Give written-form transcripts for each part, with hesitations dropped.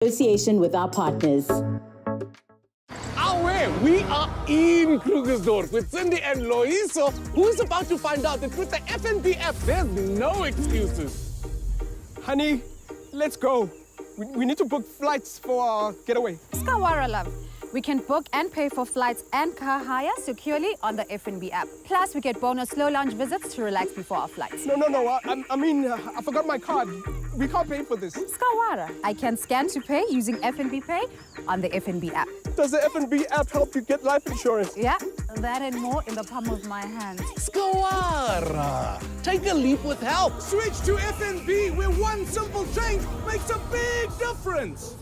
Association with our partners. We are in Krugersdorp with Cindy and Loiso, who's about to find out that with the FNB app, there's no excuses. Honey, let's go. We need to book flights for our getaway. Skawara, love. We can book and pay for flights and car hire securely on the FNB app. Plus, we get bonus slow lounge visits to relax before our flights. No. I forgot my card. We can't pay for this. Skawara. I can scan to pay using FNB Pay on the FNB app. Does the FNB app help you get life insurance? Yeah, that and more in the palm of my hand. Skawara. Take a leap with help. Switch to FNB, where one simple change makes a big difference.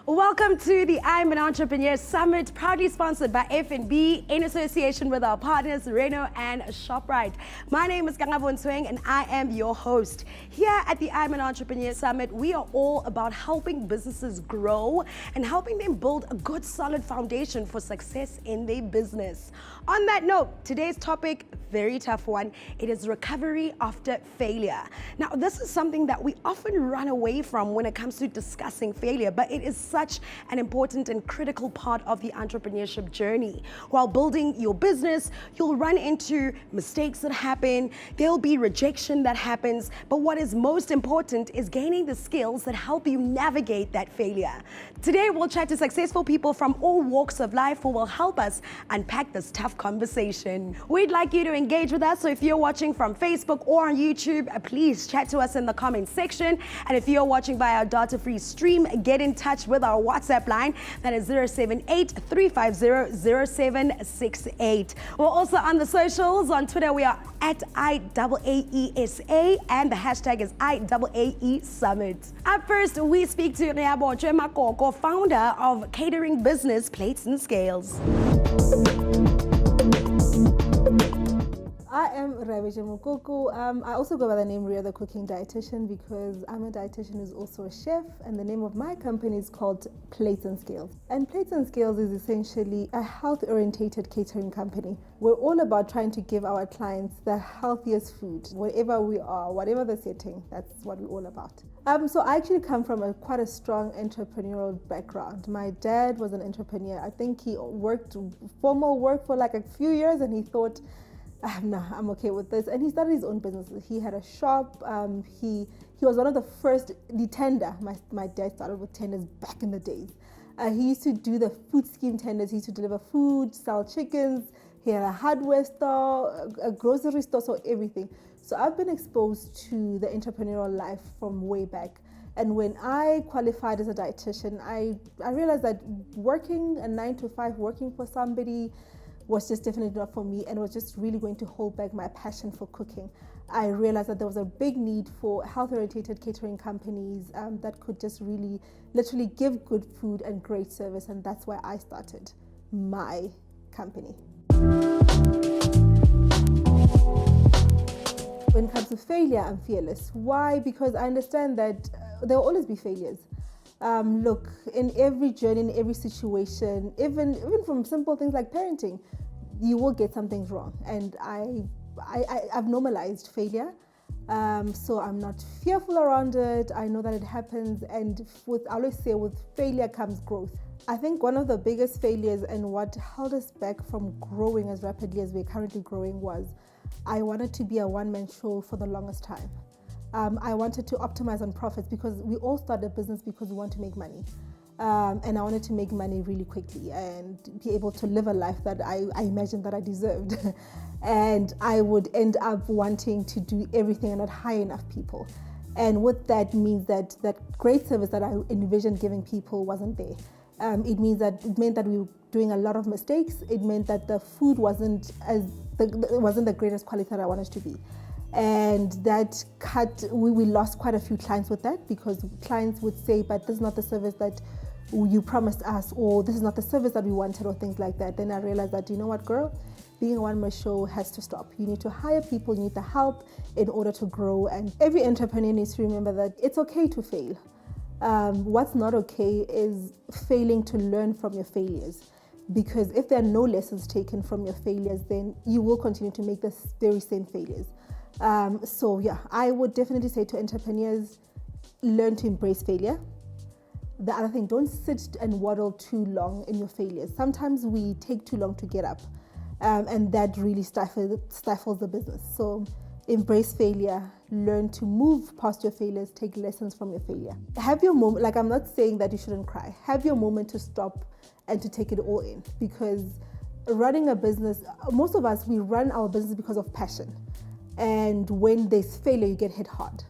Welcome to the I'm an Entrepreneur Summit, proudly sponsored by FNB in association with our partners Reno and ShopRite. My name is Kangabon Sweng and I am your host. Here at the I'm an Entrepreneur Summit, we are all about helping businesses grow and helping them build a good solid foundation for success in their business. On that note, today's topic, very tough one. It is recovery after failure. Now, this is something that we often run away from when it comes to discussing failure, but it is such an important and critical part of the entrepreneurship journey. While building your business, you'll run into mistakes that happen, there'll be rejection that happens, but what is most important is gaining the skills that help you navigate that failure. Today, we'll chat to successful people from all walks of life who will help us unpack this tough conversation. We'd like you to engage with us, so if you're watching from Facebook or on YouTube, please chat to us in the comment section. And if you're watching via our data-free stream, get in touch with our WhatsApp line, that is 078-350-0768. We're also on the socials. On Twitter, we are at IAAESA, and the hashtag is IAAE Summit. Up first, we speak to Reabo Makoko, founder of catering business Plates and Scales. I am Rabeja Mukoko. I also go by the name Ria the Cooking Dietitian because I'm a dietitian who's also a chef, and the name of my company is called Plates and Scales. And Plates and Scales is essentially a health-orientated catering company. We're all about trying to give our clients the healthiest food, wherever we are, whatever the setting. That's what we're all about. So I actually come from quite a strong entrepreneurial background. My dad was an entrepreneur. I think he worked formal work for like a few years, and he thought, I'm okay with this. And he started his own business. He had a shop. He was one of the first, the tender. My dad started with tenders back in the days. He used to do the food scheme tenders. He used to deliver food, sell chickens. He had a hardware store, a grocery store, so everything. So I've been exposed to the entrepreneurial life from way back. And when I qualified as a dietitian, I realized that working a 9-to-5, working for somebody, was just definitely not for me, and was just really going to hold back my passion for cooking. I realized that there was a big need for health-oriented catering companies that could just really, literally give good food and great service, and that's why I started my company. When it comes to failure, I'm fearless. Why? Because I understand that there will always be failures. Look, in every journey, in every situation, even from simple things like parenting, you will get some things wrong. And I've normalized failure. So I'm not fearful around it. I know that it happens. And I always say with failure comes growth. I think one of the biggest failures and what held us back from growing as rapidly as we're currently growing was I wanted to be a one-man show for the longest time. I wanted to optimize on profits because we all start a business because we want to make money. And I wanted to make money really quickly and be able to live a life that I imagined that I deserved. And I would end up wanting to do everything and not hire enough people. And what that means that great service that I envisioned giving people wasn't there. It meant that we were doing a lot of mistakes. It meant that the food wasn't the greatest quality that I wanted it to be. And that we lost quite a few clients with that, because clients would say, but this is not the service that you promised us, or this is not the service that we wanted, or things like that. Then I realized that, you know what, girl, being a one-man show has to stop. You need to hire people, you need the help in order to grow. And every entrepreneur needs to remember that it's okay to fail. What's not okay is failing to learn from your failures. Because if there are no lessons taken from your failures, then you will continue to make the very same failures. So yeah, I would definitely say to entrepreneurs, learn to embrace failure. The other thing, don't sit and waddle too long in your failures. Sometimes we take too long to get up, and that really stifles the business. So embrace failure, learn to move past your failures, take lessons from your failure. Have your moment, like I'm not saying that you shouldn't cry. Have your moment to stop and to take it all in, because running a business, most of us, we run our business because of passion. And when there's failure, you get hit hard.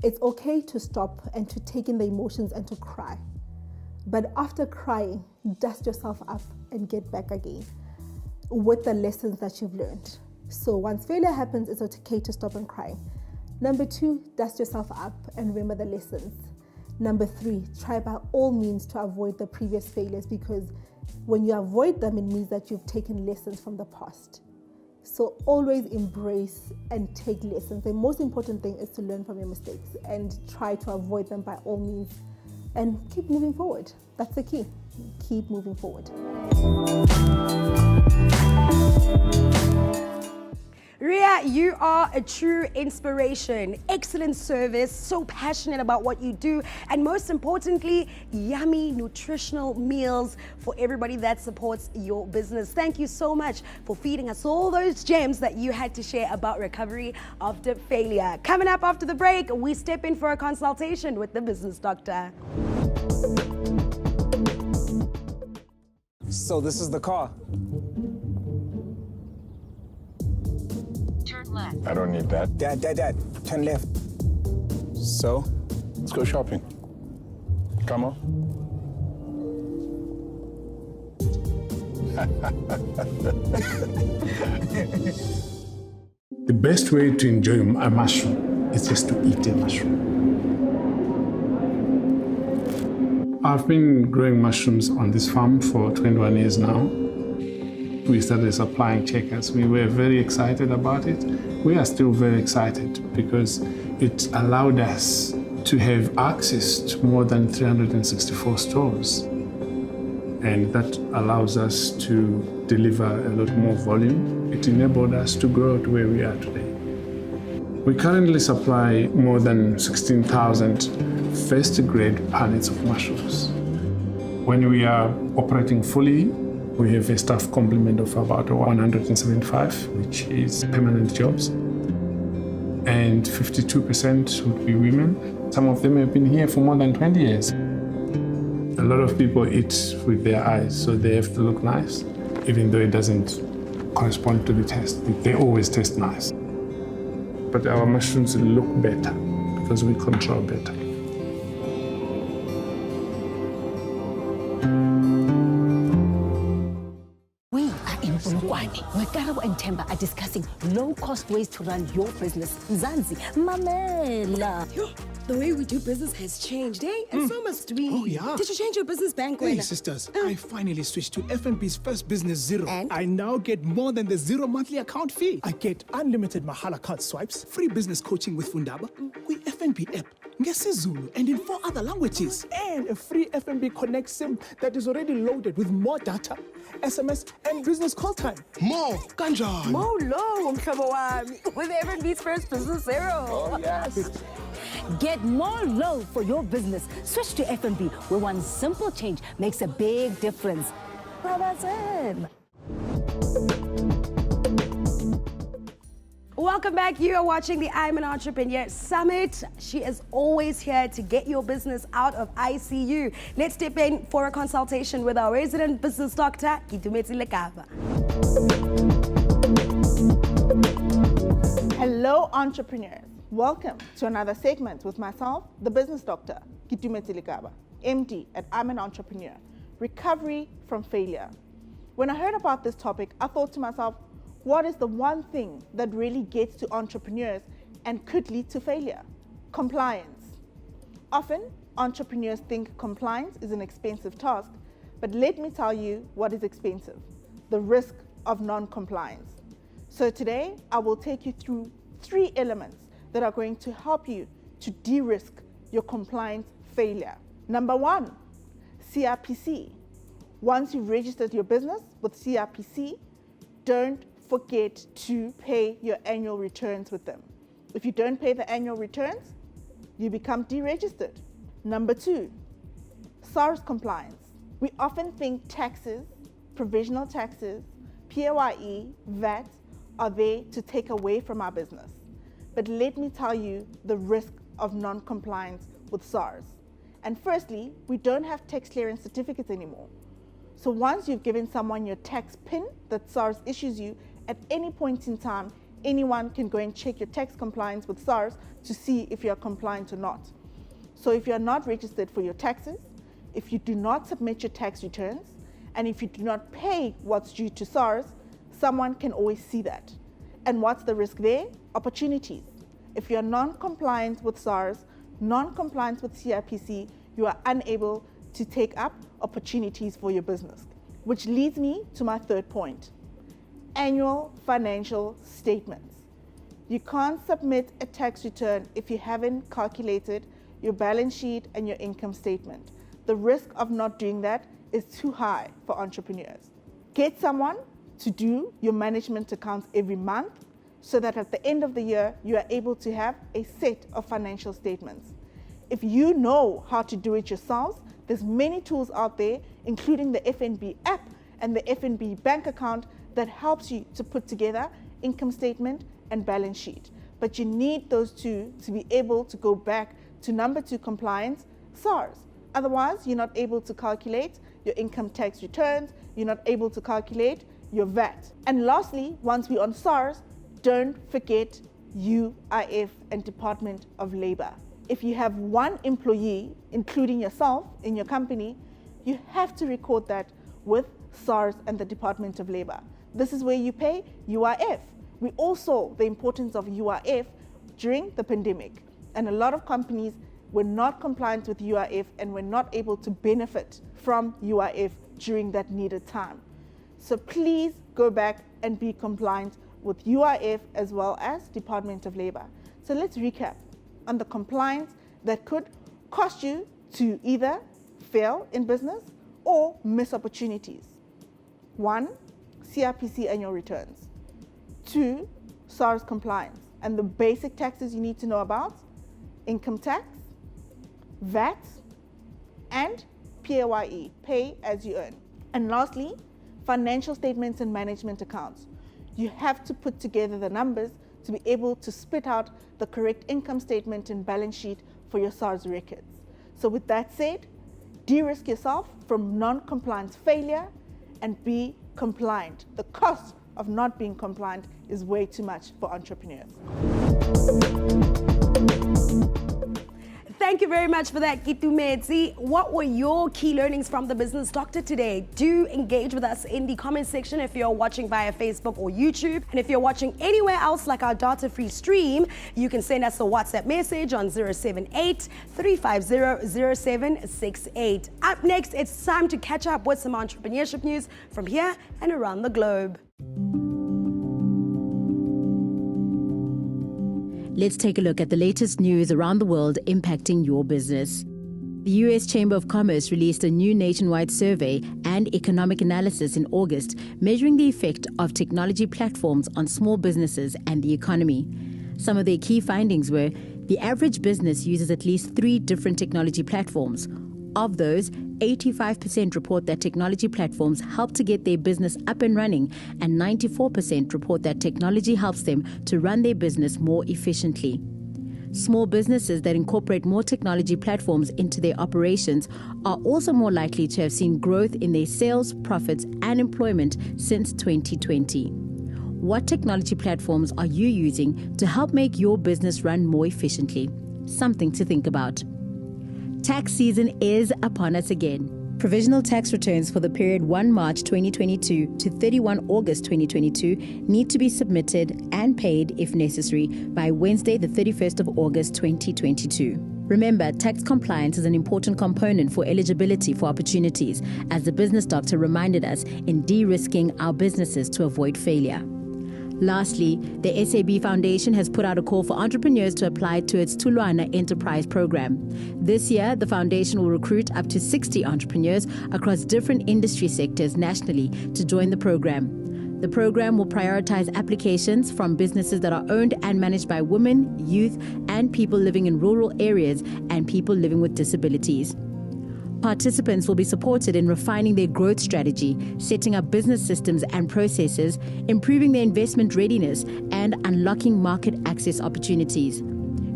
It's okay to stop and to take in the emotions and to cry. But after crying, dust yourself up and get back again with the lessons that you've learned. So once failure happens, it's okay to stop and cry. Number 2, dust yourself up and remember the lessons. Number 3, try by all means to avoid the previous failures, because when you avoid them, it means that you've taken lessons from the past. So always embrace and take lessons. The most important thing is to learn from your mistakes and try to avoid them by all means and keep moving forward. That's the key. Keep moving forward. Ria, you are a true inspiration, excellent service, so passionate about what you do, and most importantly, yummy, nutritional meals for everybody that supports your business. Thank you so much for feeding us all those gems that you had to share about recovery after failure. Coming up after the break, we step in for a consultation with the business doctor. So this is the car. I don't need that. Dad, turn left. So, let's go shopping. Come on. The best way to enjoy a mushroom is just to eat a mushroom. I've been growing mushrooms on this farm for 21 years now. We started supplying checkers. We were very excited about it. We are still very excited because it allowed us to have access to more than 364 stores. And that allows us to deliver a lot more volume. It enabled us to grow to where we are today. We currently supply more than 16,000 first-grade pallets of mushrooms. When we are operating fully, we have a staff complement of about 175, which is permanent jobs. And 52% would be women. Some of them have been here for more than 20 years. A lot of people eat with their eyes, so they have to look nice. Even though it doesn't correspond to the taste, they always taste nice. But our mushrooms look better because we control better. Where Karabo and Temba are discussing low-cost ways to run your business. Zanzi, Mamela. The way we do business has changed, eh? And so must we. Oh, yeah. Did you change your business bank? Hey, sisters, I finally switched to FNB's first business Zero. And? I now get more than the Zero monthly account fee. I get unlimited Mahala card swipes, free business coaching with Fundaba, with FNB app, ngesiZulu, and in 4 other languages. And a free FNB Connect SIM that is already loaded with more data, SMS, and business call time. More, kanjani. Molo, umhlobo wami, with FNB's first business Zero. Oh, yes. Get more low for your business. Switch to FNB, where one simple change makes a big difference. Well, that's it. Welcome back. You are watching the I'm an Entrepreneur Summit. She is always here to get your business out of ICU. Let's step in for a consultation with our resident business doctor, Kitumeti Lekava. Hello, entrepreneurs. Welcome to another segment with myself, the business doctor, Kitumeti Lekava, MD at I'm an Entrepreneur, Recovery from Failure. When I heard about this topic, I thought to myself, what is the one thing that really gets to entrepreneurs and could lead to failure? Compliance. Often, entrepreneurs think compliance is an expensive task, but let me tell you what is expensive: the risk of non-compliance. So today, I will take you through 3 elements that are going to help you to de-risk your compliance failure. Number 1, CRPC. Once you've registered your business with CRPC, don't forget to pay your annual returns with them. If you don't pay the annual returns, you become deregistered. Number 2, SARS compliance. We often think taxes, provisional taxes, PAYE, VAT are there to take away from our business. But let me tell you the risk of non-compliance with SARS. And firstly, we don't have tax clearance certificates anymore. So once you've given someone your tax PIN that SARS issues you, at any point in time, anyone can go and check your tax compliance with SARS to see if you are compliant or not. So if you are not registered for your taxes, if you do not submit your tax returns, and if you do not pay what's due to SARS, someone can always see that. And what's the risk there? Opportunities. If you're non-compliant with SARS, non-compliant with CRPC, you are unable to take up opportunities for your business. Which leads me to my 3rd point. Annual financial statements. You can't submit a tax return if you haven't calculated your balance sheet and your income statement. The risk of not doing that is too high for entrepreneurs. Get someone to do your management accounts every month so that at the end of the year, you are able to have a set of financial statements. If you know how to do it yourselves, there's many tools out there, including the FNB app and the FNB bank account that helps you to put together income statement and balance sheet. But you need those two to be able to go back to number 2 compliance, SARS. Otherwise, you're not able to calculate your income tax returns, you're not able to calculate your VAT. And lastly, once we're on SARS, don't forget UIF and Department of Labor. If you have 1 employee, including yourself in your company, you have to record that with SARS and the Department of Labor. This is where you pay UIF. We all saw the importance of UIF during the pandemic, and a lot of companies were not compliant with UIF and were not able to benefit from UIF during that needed time. So please go back and be compliant with UIF as well as Department of Labor. So let's recap on the compliance that could cost you to either fail in business or miss opportunities. 1, CRPC annual returns. 2, SARS compliance. And the basic taxes you need to know about: income tax, VAT, and PAYE, pay as you earn. And lastly, financial statements and management accounts. You have to put together the numbers to be able to spit out the correct income statement and balance sheet for your SARS records. So with that said, de-risk yourself from non-compliance failure and be compliant. The cost of not being compliant is way too much for entrepreneurs. Thank you very much for that, Kitumezi. What were your key learnings from the Business Doctor today? Do engage with us in the comment section if you're watching via Facebook or YouTube. And if you're watching anywhere else like our data-free stream, you can send us a WhatsApp message on 078-350-0768. Up next, it's time to catch up with some entrepreneurship news from here and around the globe. Let's take a look at the latest news around the world impacting your business. The U.S. Chamber of Commerce released a new nationwide survey and economic analysis in August, measuring the effect of technology platforms on small businesses and the economy. Some of their key findings were the average business uses at least 3 different technology platforms. Of those, 85% report that technology platforms help to get their business up and running, and 94% report that technology helps them to run their business more efficiently. Small businesses that incorporate more technology platforms into their operations are also more likely to have seen growth in their sales, profits, and employment since 2020. What technology platforms are you using to help make your business run more efficiently? Something to think about. Tax season is upon us again. Provisional tax returns for the period 1 March 2022 to 31 August 2022 need to be submitted and paid, if necessary, by Wednesday, the 31st of August 2022. Remember, tax compliance is an important component for eligibility for opportunities, as the business doctor reminded us in de-risking our businesses to avoid failure. Lastly, the SAB Foundation has put out a call for entrepreneurs to apply to its Tulwana Enterprise Program. This year, the foundation will recruit up to 60 entrepreneurs across different industry sectors nationally to join the program. The program will prioritize applications from businesses that are owned and managed by women, youth, and people living in rural areas and people living with disabilities. Participants will be supported in refining their growth strategy, setting up business systems and processes, improving their investment readiness, and unlocking market access opportunities.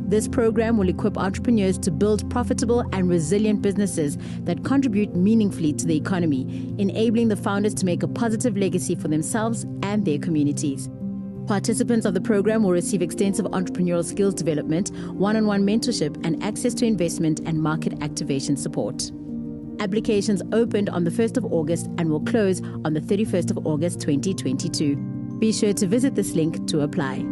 This program will equip entrepreneurs to build profitable and resilient businesses that contribute meaningfully to the economy, enabling the founders to make a positive legacy for themselves and their communities. Participants of the program will receive extensive entrepreneurial skills development, one-on-one mentorship, and access to investment and market activation support. Applications opened on the 1st of August and will close on the 31st of August 2022. Be sure to visit this link to apply.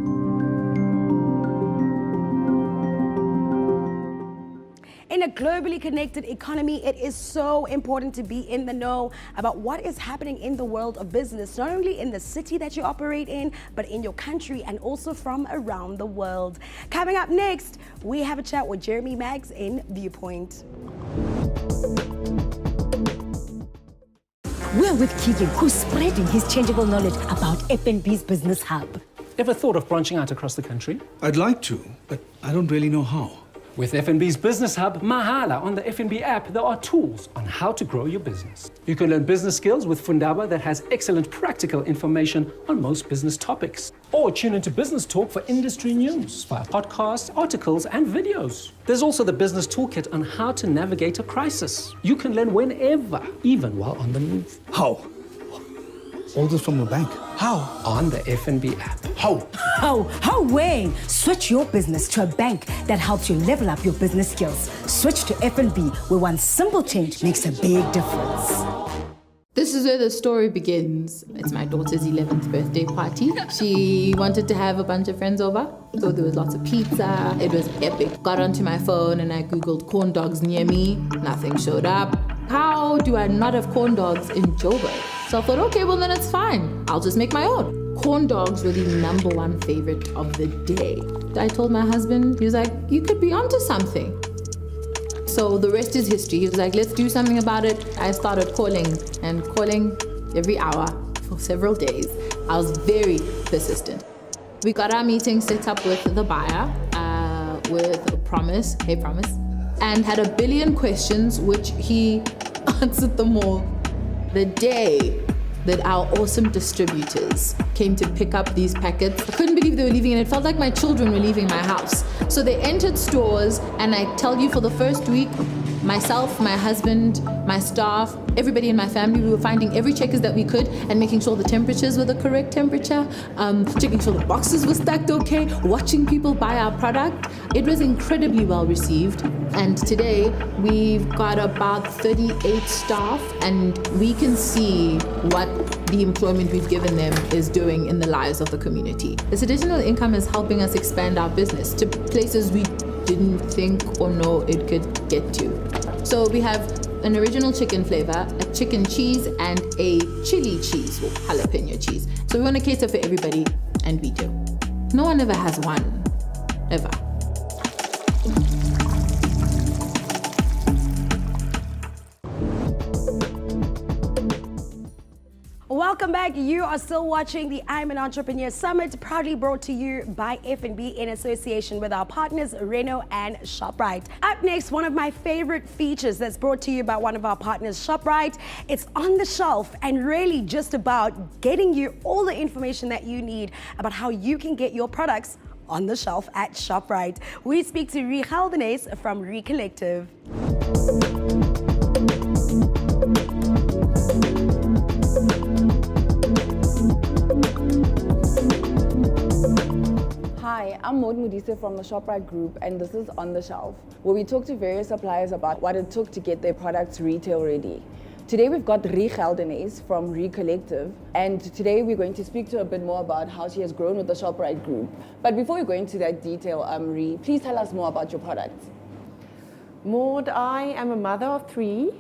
In a globally connected economy, it is so important to be in the know about what is happening in the world of business, not only in the city that you operate in, but in your country and also from around the world. Coming up next, we have a chat with Jeremy Maggs in Viewpoint. We're with Keegan, who's spreading his changeable knowledge about FNB's Business Hub. Ever thought of branching out across the country? I'd like to, but I don't really know how. With FNB's Business Hub, Mahala, on the FNB app, there are tools on how to grow your business. You can learn business skills with Fundaba that has excellent practical information on most business topics. Or tune into Business Talk for industry news via podcasts, articles, and videos. There's also the Business Toolkit on how to navigate a crisis. You can learn whenever, even while on the move. How? All this from a bank. How? On the FNB app. How? How way? Switch your business to a bank that helps you level up your business skills. Switch to FNB, where one simple change makes a big difference. This is where the story begins. It's my daughter's 11th birthday party. She wanted to have a bunch of friends over, so there was lots of pizza. It was epic. Got onto my phone and I Googled corn dogs near me. Nothing showed up. How do I not have corn dogs in Joburg? So I thought, okay, well then it's fine. I'll just make my own. Corn dogs were the #1 favorite of the day. I told my husband, he was like, you could be onto something. So the rest is history. He was like, let's do something about it. I started calling every hour for several days. I was very persistent. We got our meeting set up with the buyer, with Promise, hey Promise, and had 1 billion questions, which he answered them all. The day that our awesome distributors came to pick up these packets, I couldn't believe they were leaving, and it felt like my children were leaving my house. So they entered stores, and I tell you, for the first week, myself, my husband, my staff, everybody in my family, we were finding every checkers that we could and making sure the temperatures were the correct temperature, checking sure the boxes were stacked okay, watching people buy our product. It was incredibly well received. And today we've got about 38 staff, and we can see what the employment we've given them is doing in the lives of the community. This additional income is helping us expand our business to places we didn't think or know it could get to. So we have an original chicken flavor, a chicken cheese, and a chili cheese, or jalapeno cheese. So we want to cater for everybody, and we do. No one ever has one, ever. Welcome back. You are still watching the I'm an Entrepreneur Summit, proudly brought to you by FNB in association with our partners Renault and ShopRite. Up next, one of my favorite features that's brought to you by one of our partners, ShopRite. It's on the shelf and really just about getting you all the information that you need about how you can get your products on the shelf at ShopRite. We speak to Richel Denise from Recollective. Hi, I'm Maud Modise from the ShopRite Group, and this is On the Shelf, where we talk to various suppliers about what it took to get their products retail ready. Today we've got Richel Denise from Recollective, and today we're going to speak to her a bit more about how she has grown with the ShopRite Group. But before we go into that detail, Re, please tell us more about your products. Maud, I am a mother of 3.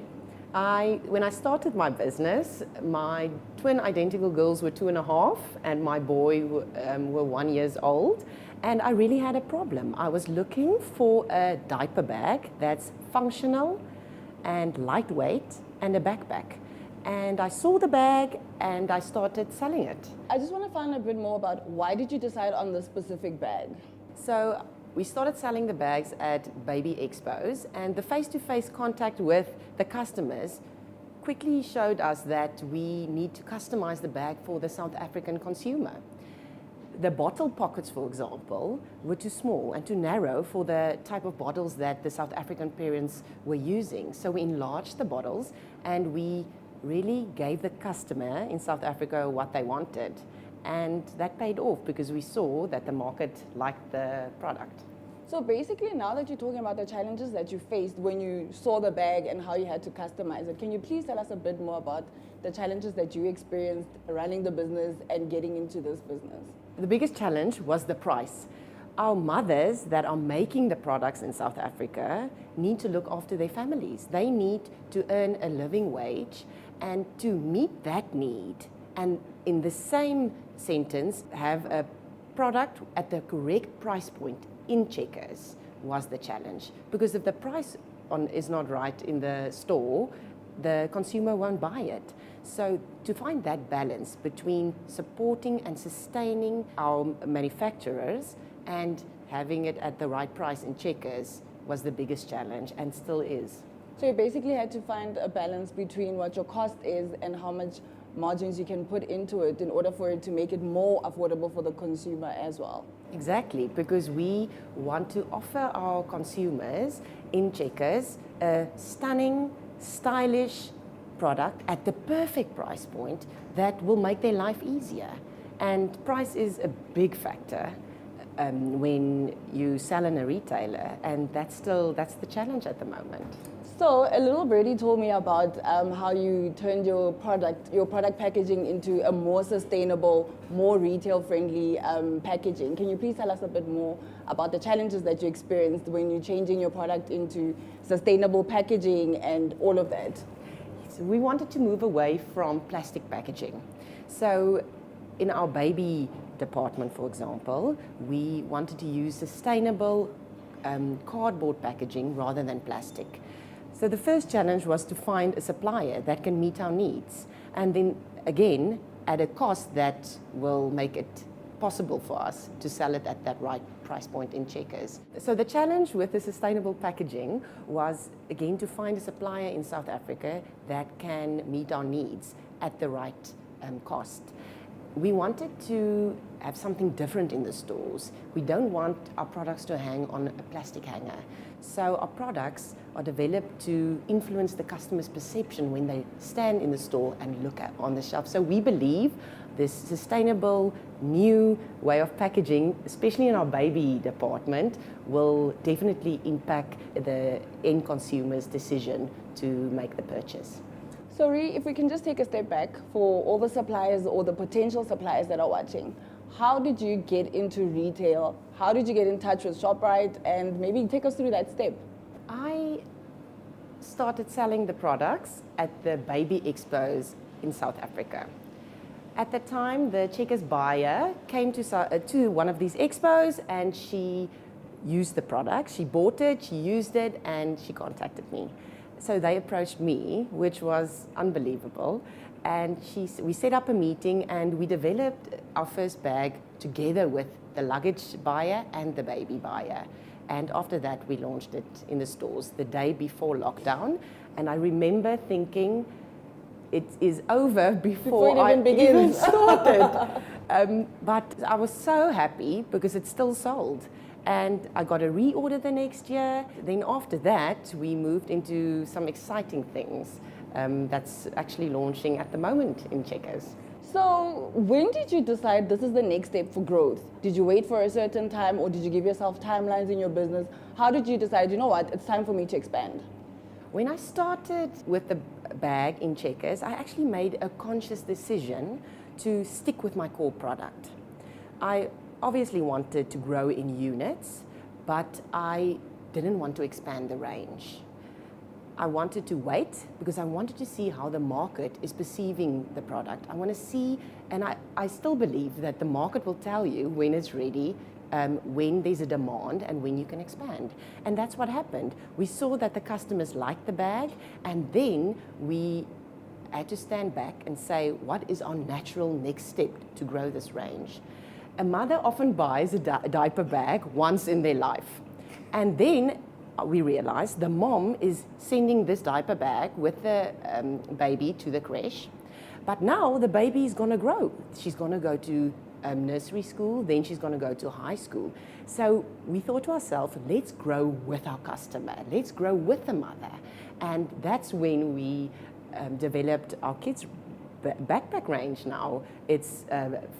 When I started my business, my twin identical girls were 2.5 and my boy were 1 year old. And I really had a problem. I was looking for a diaper bag that's functional and lightweight and a backpack. And I saw the bag and I started selling it. I just want to find a bit more about why did you decide on this specific bag? So we started selling the bags at baby expos, and the face-to-face contact with the customers quickly showed us that we need to customize the bag for the South African consumer. The bottle pockets, for example, were too small and too narrow for the type of bottles that the South African parents were using. So we enlarged the bottles and we really gave the customer in South Africa what they wanted. And that paid off because we saw that the market liked the product. So basically, now that you're talking about the challenges that you faced when you saw the bag and how you had to customize it, can you please tell us a bit more about the challenges that you experienced running the business and getting into this business? The biggest challenge was the price. Our mothers that are making the products in South Africa need to look after their families. They need to earn a living wage, and to meet that need, and in the same sentence, have a product at the correct price point in Checkers was the challenge. Because if the price is not right in the store, the consumer won't buy it. So to find that balance between supporting and sustaining our manufacturers and having it at the right price in Checkers was the biggest challenge and still is. So you basically had to find a balance between what your cost is and how much margins you can put into it in order for it to make it more affordable for the consumer as well. Exactly, because we want to offer our consumers in Checkers a stunning, stylish product at the perfect price point that will make their life easier. And price is a big factor when you sell in a retailer, and that's the challenge at the moment. So a little birdie told me about how you turned your product packaging into a more sustainable, more retail-friendly packaging. Can you please tell us a bit more about the challenges that you experienced when you're changing your product into sustainable packaging and all of that? So we wanted to move away from plastic packaging. So in our baby department, for example, we wanted to use sustainable cardboard packaging rather than plastic. So the first challenge was to find a supplier that can meet our needs, and then again at a cost that will make it possible for us to sell it at that right price point in Checkers. So the challenge with the sustainable packaging was again to find a supplier in South Africa that can meet our needs at the right cost. We wanted to have something different in the stores. We don't want our products to hang on a plastic hanger. So our products are developed to influence the customer's perception when they stand in the store and look on the shelf. So we believe this sustainable, new way of packaging, especially in our baby department, will definitely impact the end consumer's decision to make the purchase. So Ree, if we can just take a step back for all the suppliers or the potential suppliers that are watching, how did you get into retail? How did you get in touch with ShopRite? And maybe take us through that step. I started selling the products at the baby expos in South Africa. At the time, the Checkers buyer came to one of these expos and she used the product. She bought it, she used it, and she contacted me. So they approached me, which was unbelievable. And we set up a meeting and we developed our first bag together with the luggage buyer and the baby buyer. And after that, we launched it in the stores the day before lockdown. And I remember thinking, it is over before I even started. But I was so happy because it still sold. And I got a reorder the next year. Then after that, we moved into some exciting things that's actually launching at the moment in Checkers. So when did you decide this is the next step for growth? Did you wait for a certain time or did you give yourself timelines in your business? How did you decide, you know what, it's time for me to expand? When I started with the bag in Checkers, I actually made a conscious decision to stick with my core product. I obviously wanted to grow in units, but I didn't want to expand the range. I wanted to wait because I wanted to see how the market is perceiving the product. I want to see, and I still believe that the market will tell you when it's ready, when there's a demand and when you can expand. And that's what happened. We saw that the customers liked the bag, and then we had to stand back and say, what is our natural next step to grow this range? A mother often buys a diaper bag once in their life. And then we realized the mom is sending this diaper bag with the baby to the creche. But now the baby is going to grow. She's going to go to nursery school, then she's going to go to high school. So we thought to ourselves, let's grow with our customer. Let's grow with the mother. And that's when we developed our kids' backpack range now. It's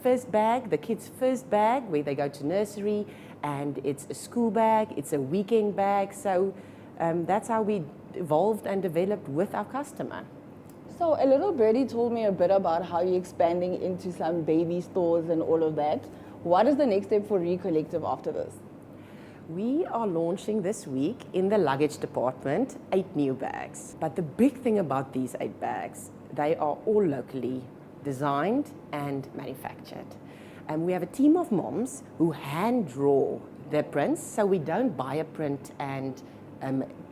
first bag, the kids' first bag, where they go to nursery, and it's a school bag, it's a weekend bag. So that's how we evolved and developed with our customer. So a little birdie told me a bit about how you're expanding into some baby stores and all of that. What is the next step for Recollective after this? We are launching this week in the luggage department 8 new bags. But the big thing about these 8 bags, they are all locally designed and manufactured. And we have a team of moms who hand draw their prints, so we don't buy a print and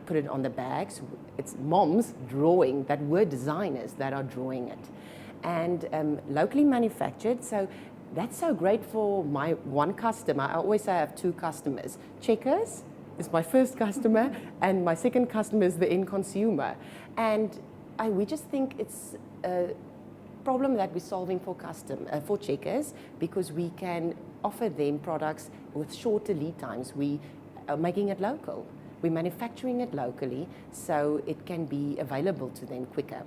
put it on the bags. It's moms drawing, that were designers that are drawing it. And locally manufactured, so that's so great for my one customer. I always say I have 2 customers. Checkers is my first customer, and my second customer is the end consumer. And we just think it's a problem that we're solving for Checkers, because we can offer them products with shorter lead times. We are making it local. We're manufacturing it locally, so it can be available to them quicker.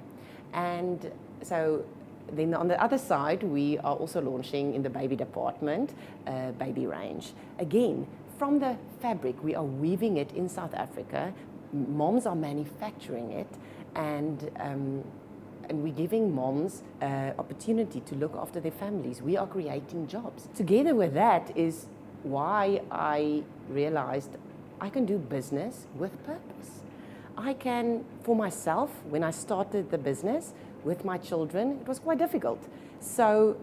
And so then on the other side, we are also launching in the baby department, baby range. Again, from the fabric, we are weaving it in South Africa. Moms are manufacturing it, and we're giving moms opportunity to look after their families. We are creating jobs. Together with that is why I realized I can do business with purpose. I can, for myself, when I started the business with my children, it was quite difficult. So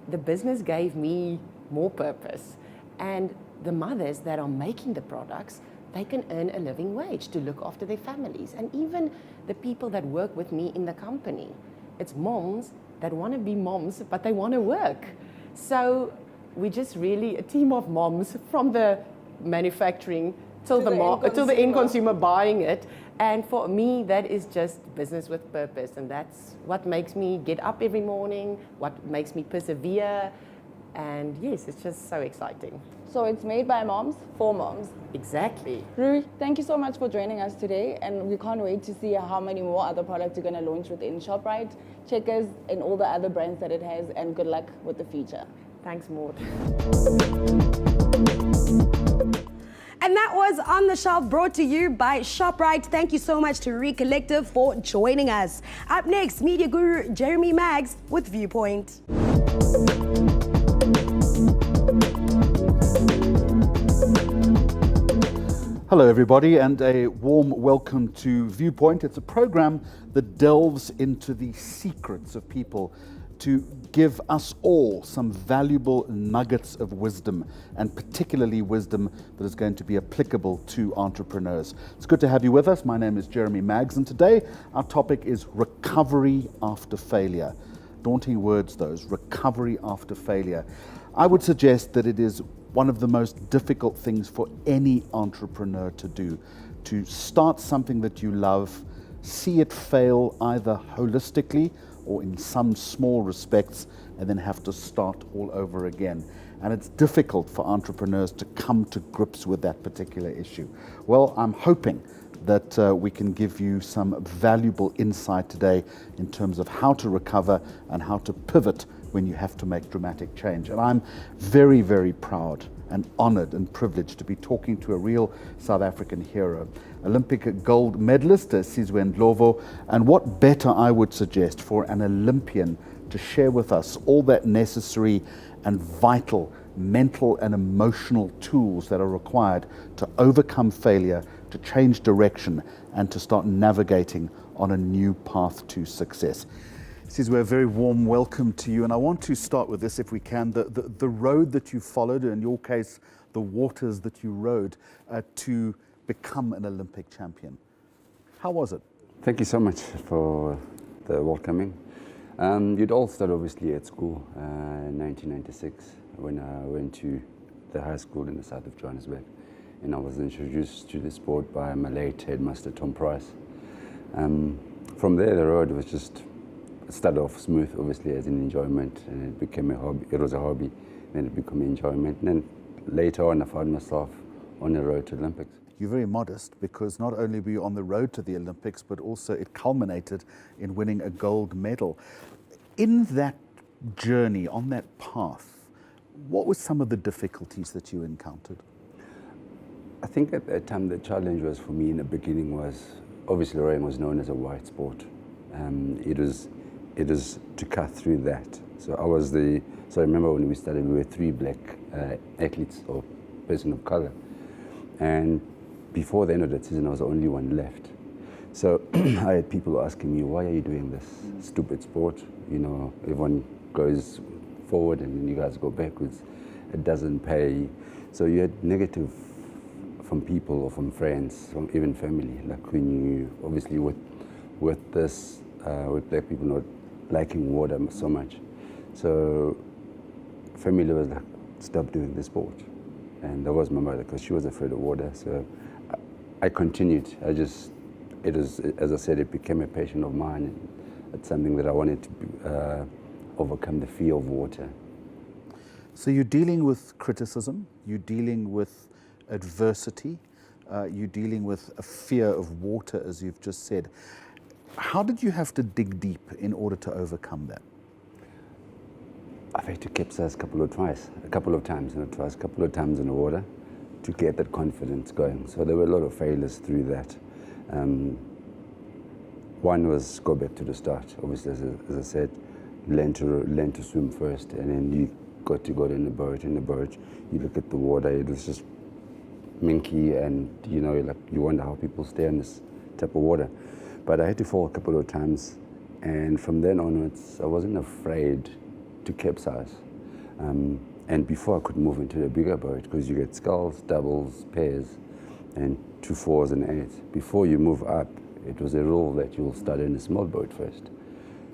the business gave me more purpose. And the mothers that are making the products, they can earn a living wage to look after their families. And even the people that work with me in the company, it's moms that want to be moms, but they want to work. So we're just really a team of moms, from the manufacturing till the end consumer buying it. And for me, that is just business with purpose. And that's what makes me get up every morning, what makes me persevere. And yes, it's just so exciting. So it's made by moms for moms. Exactly. Rui, thank you so much for joining us today. And we can't wait to see how many more other products you're going to launch within ShopRite, Checkers, and all the other brands that it has. And good luck with the future. Thanks, Maud. And that was On the Shelf, brought to you by ShopRite. Thank you so much to Recollective for joining us. Up next, media guru Jeremy Maggs with Viewpoint. Hello everybody, and a warm welcome to Viewpoint. It's a program that delves into the secrets of people to give us all some valuable nuggets of wisdom, and particularly wisdom that is going to be applicable to entrepreneurs. It's good to have you with us. My name is Jeremy Maggs, and today our topic is recovery after failure. Daunting words, those, recovery after failure. I would suggest that it is one of the most difficult things for any entrepreneur to do, to start something that you love, see it fail either holistically or in some small respects, and then have to start all over again. And it's difficult for entrepreneurs to come to grips with that particular issue. Well, I'm hoping that we can give you some valuable insight today in terms of how to recover and how to pivot when you have to make dramatic change. And I'm very, very proud and honored and privileged to be talking to a real South African hero, Olympic gold medalist Sizwe Ndlovu. And what better, I would suggest, for an Olympian to share with us all that necessary and vital mental and emotional tools that are required to overcome failure, to change direction and to start navigating on a new path to success. Sizwe, a very warm welcome to you, and I want to start with this if we can. The road that you followed, in your case, the waters that you rode to become an Olympic champion. How was it? Thank you so much for the welcoming. It all started obviously at school in 1996 when I went to the high school in the south of Johannesburg, and I was introduced to the sport by my late headmaster Tom Price. From there the road was just, it started off smooth obviously as an enjoyment, and it became a hobby. It was a hobby, then it became enjoyment, and then later on I found myself on the road to the Olympics. You're very modest because not only were you on the road to the Olympics, but also it culminated in winning a gold medal. In that journey, on that path, what were some of the difficulties that you encountered? I think at that time the challenge was for me in the beginning was, obviously rowing was known as a white sport. It was to cut through that. So I remember when we started we were 3 black athletes or person of color. And before the end of the season, I was the only one left. So I had people asking me, why are you doing this stupid sport? You know, everyone goes forward and then you guys go backwards. It doesn't pay. So you had negative from people or from friends, from even family. Like when you, obviously with black people not liking water so much. So family was like, stop doing the sport. And that was my mother, because she was afraid of water. So I continued. It was, as I said, it became a passion of mine. And it's something that I wanted to overcome the fear of water. So you're dealing with criticism, you're dealing with adversity, you're dealing with a fear of water, as you've just said. How did you have to dig deep in order to overcome that? I've had to capsize a couple of times in the water to get that confidence going. So there were a lot of failures through that. One was go back to the start. Obviously, as I said, learn to swim first, and then you got to go in the boat. In the boat, you look at the water; it was just minky, and you know, like you wonder how people stay in this type of water. But I had to fall a couple of times, and from then onwards, I wasn't afraid to capsize. And before I could move into the bigger boat, because you get sculls, doubles, pairs, and 2 4s and 8s. Before you move up, it was a rule that you'll start in a small boat first.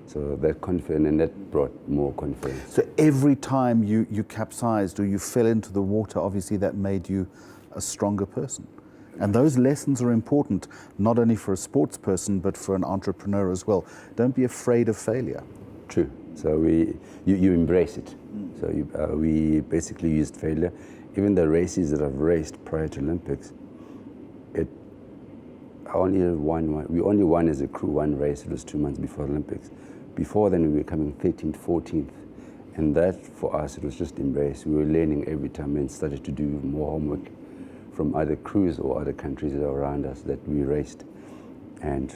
So that confidence, and that brought more confidence. So every time you capsized or you fell into the water, obviously that made you a stronger person. And those lessons are important, not only for a sports person, but for an entrepreneur as well. Don't be afraid of failure. True. So you embrace it. So we basically used failure. Even the races that I've raced prior to Olympics, we only won as a crew one race. It was 2 months before Olympics. Before then, we were coming 13th, 14th. And that, for us, it was just embrace. We were learning every time and started to do more homework from other crews or other countries that are around us that we raced. And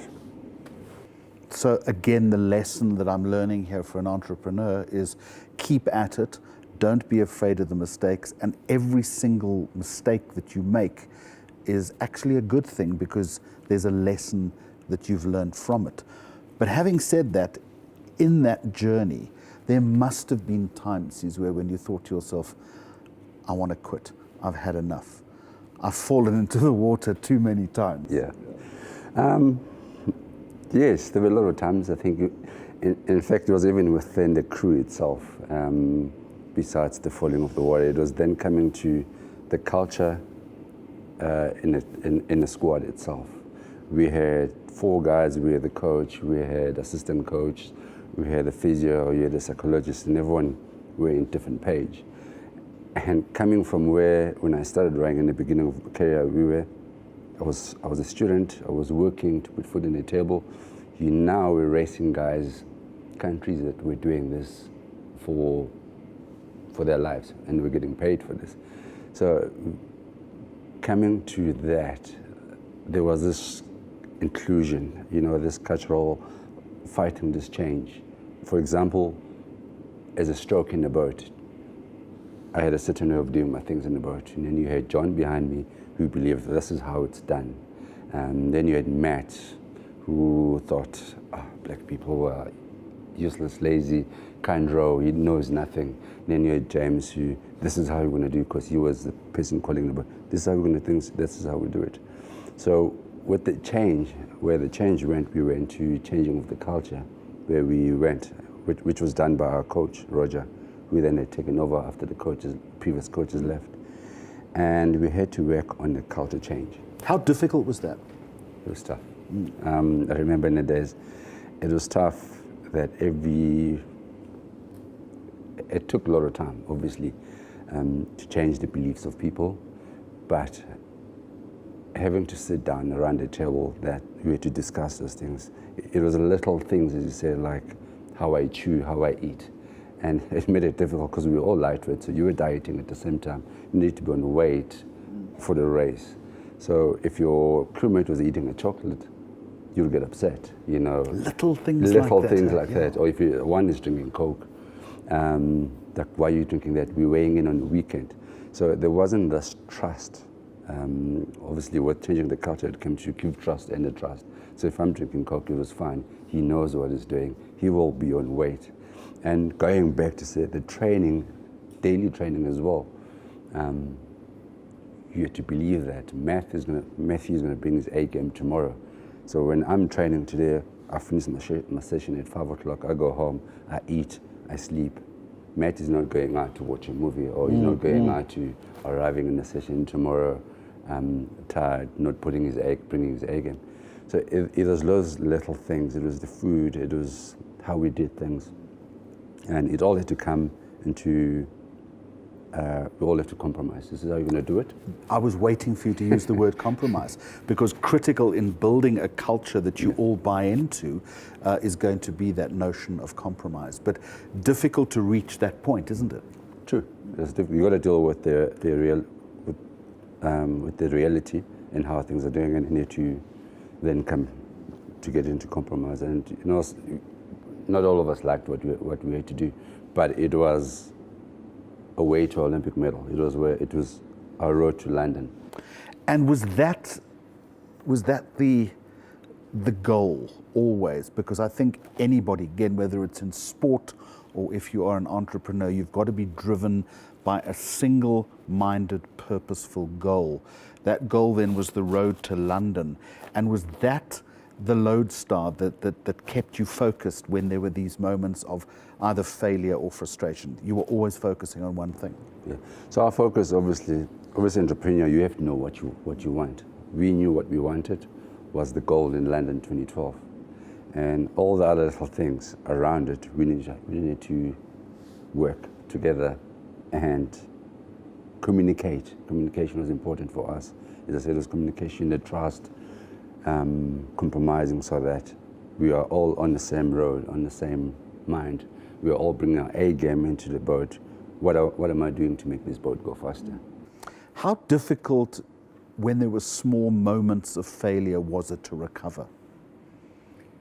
so again, the lesson that I'm learning here for an entrepreneur is keep at it, don't be afraid of the mistakes, and every single mistake that you make is actually a good thing because there's a lesson that you've learned from it. But having said that, in that journey, there must have been times, Sizwe, when you thought to yourself, I want to quit, I've had enough. I've fallen into the water too many times. Yeah. Yes, there were a lot of times. I think, in fact, it was even within the crew itself. Besides the falling of the water, it was then coming to the culture in the squad itself. We had 4 guys. We had the coach. We had assistant coach. We had the physio. We had the psychologist, and everyone were in different page. And coming from when I started rowing in the beginning of the career, I was a student, I was working to put food on the table. Now we're racing guys, countries that were doing this for their lives, and we're getting paid for this. So coming to that, there was this inclusion, this cultural fighting this change. For example, as a stroke in the boat, I had a certain way of doing my things in the boat, and then you had John behind me who believed this is how it's done. Then you had Matt, who thought black people were useless, lazy, can't row, he knows nothing. Then you had James, who, this is how we're going to do, because he was the person calling the book. This is how we're going to think, this is how we do it. So with the change, where the change went, we went to changing of the culture, where we went, which was done by our coach, Roger, who then had taken over after the previous coaches left. And we had to work on the culture change. How difficult was that? It was tough. I remember in the days, it was tough that it took a lot of time, obviously, to change the beliefs of people, but having to sit down around a table that we had to discuss those things. It was little things, as you said, like how I chew, how I eat. And it made it difficult because we were all lightweight, so you were dieting at the same time. You need to be on weight for the race. So if your crewmate was eating a chocolate, you'll get upset, you know. Little things like that. Or if one is drinking Coke, like, why are you drinking that? We're weighing in on the weekend. So there wasn't this trust. Obviously, with changing the culture, it came to give trust and the trust. So if I'm drinking Coke, it was fine. He knows what he's doing. He will be on weight. And going back to say the training, daily training as well, you have to believe that Matthew is going to bring his A game tomorrow. So when I'm training today, I finish my session at 5 o'clock, I go home, I eat, I sleep. Matt is not going out to watch a movie, or he's not going out to arriving in the session tomorrow tired, not bringing his A game. So it was those little things. It was the food, it was how we did things. And it all had to come into, we all have to compromise. This is how you're going to do it. I was waiting for you to use the word compromise, because critical in building a culture that you all buy into is going to be that notion of compromise. But difficult to reach that point, isn't it? True. You've got to deal with the reality and how things are doing, and you need to then come to get into compromise. And you know, not all of us liked what we had to do, but it was a way to Olympic medal. It was our road to London. And was that the goal always? Because I think anybody, again, whether it's in sport or if you are an entrepreneur, you've got to be driven by a single-minded, purposeful goal. That goal then was the road to London. And was that the lodestar that kept you focused when there were these moments of either failure or frustration? You were always focusing on one thing. Yeah. So our focus, obviously entrepreneur, you have to know what you want. We knew what we wanted was the goal in London 2012. And all the other little things around it, we needed to work together and communicate. Communication was important for us. As I said, it was communication, the trust, compromising so that we are all on the same road, on the same mind. We are all bringing our A game into the boat. What am I doing to make this boat go faster? How difficult, when there were small moments of failure, was it to recover?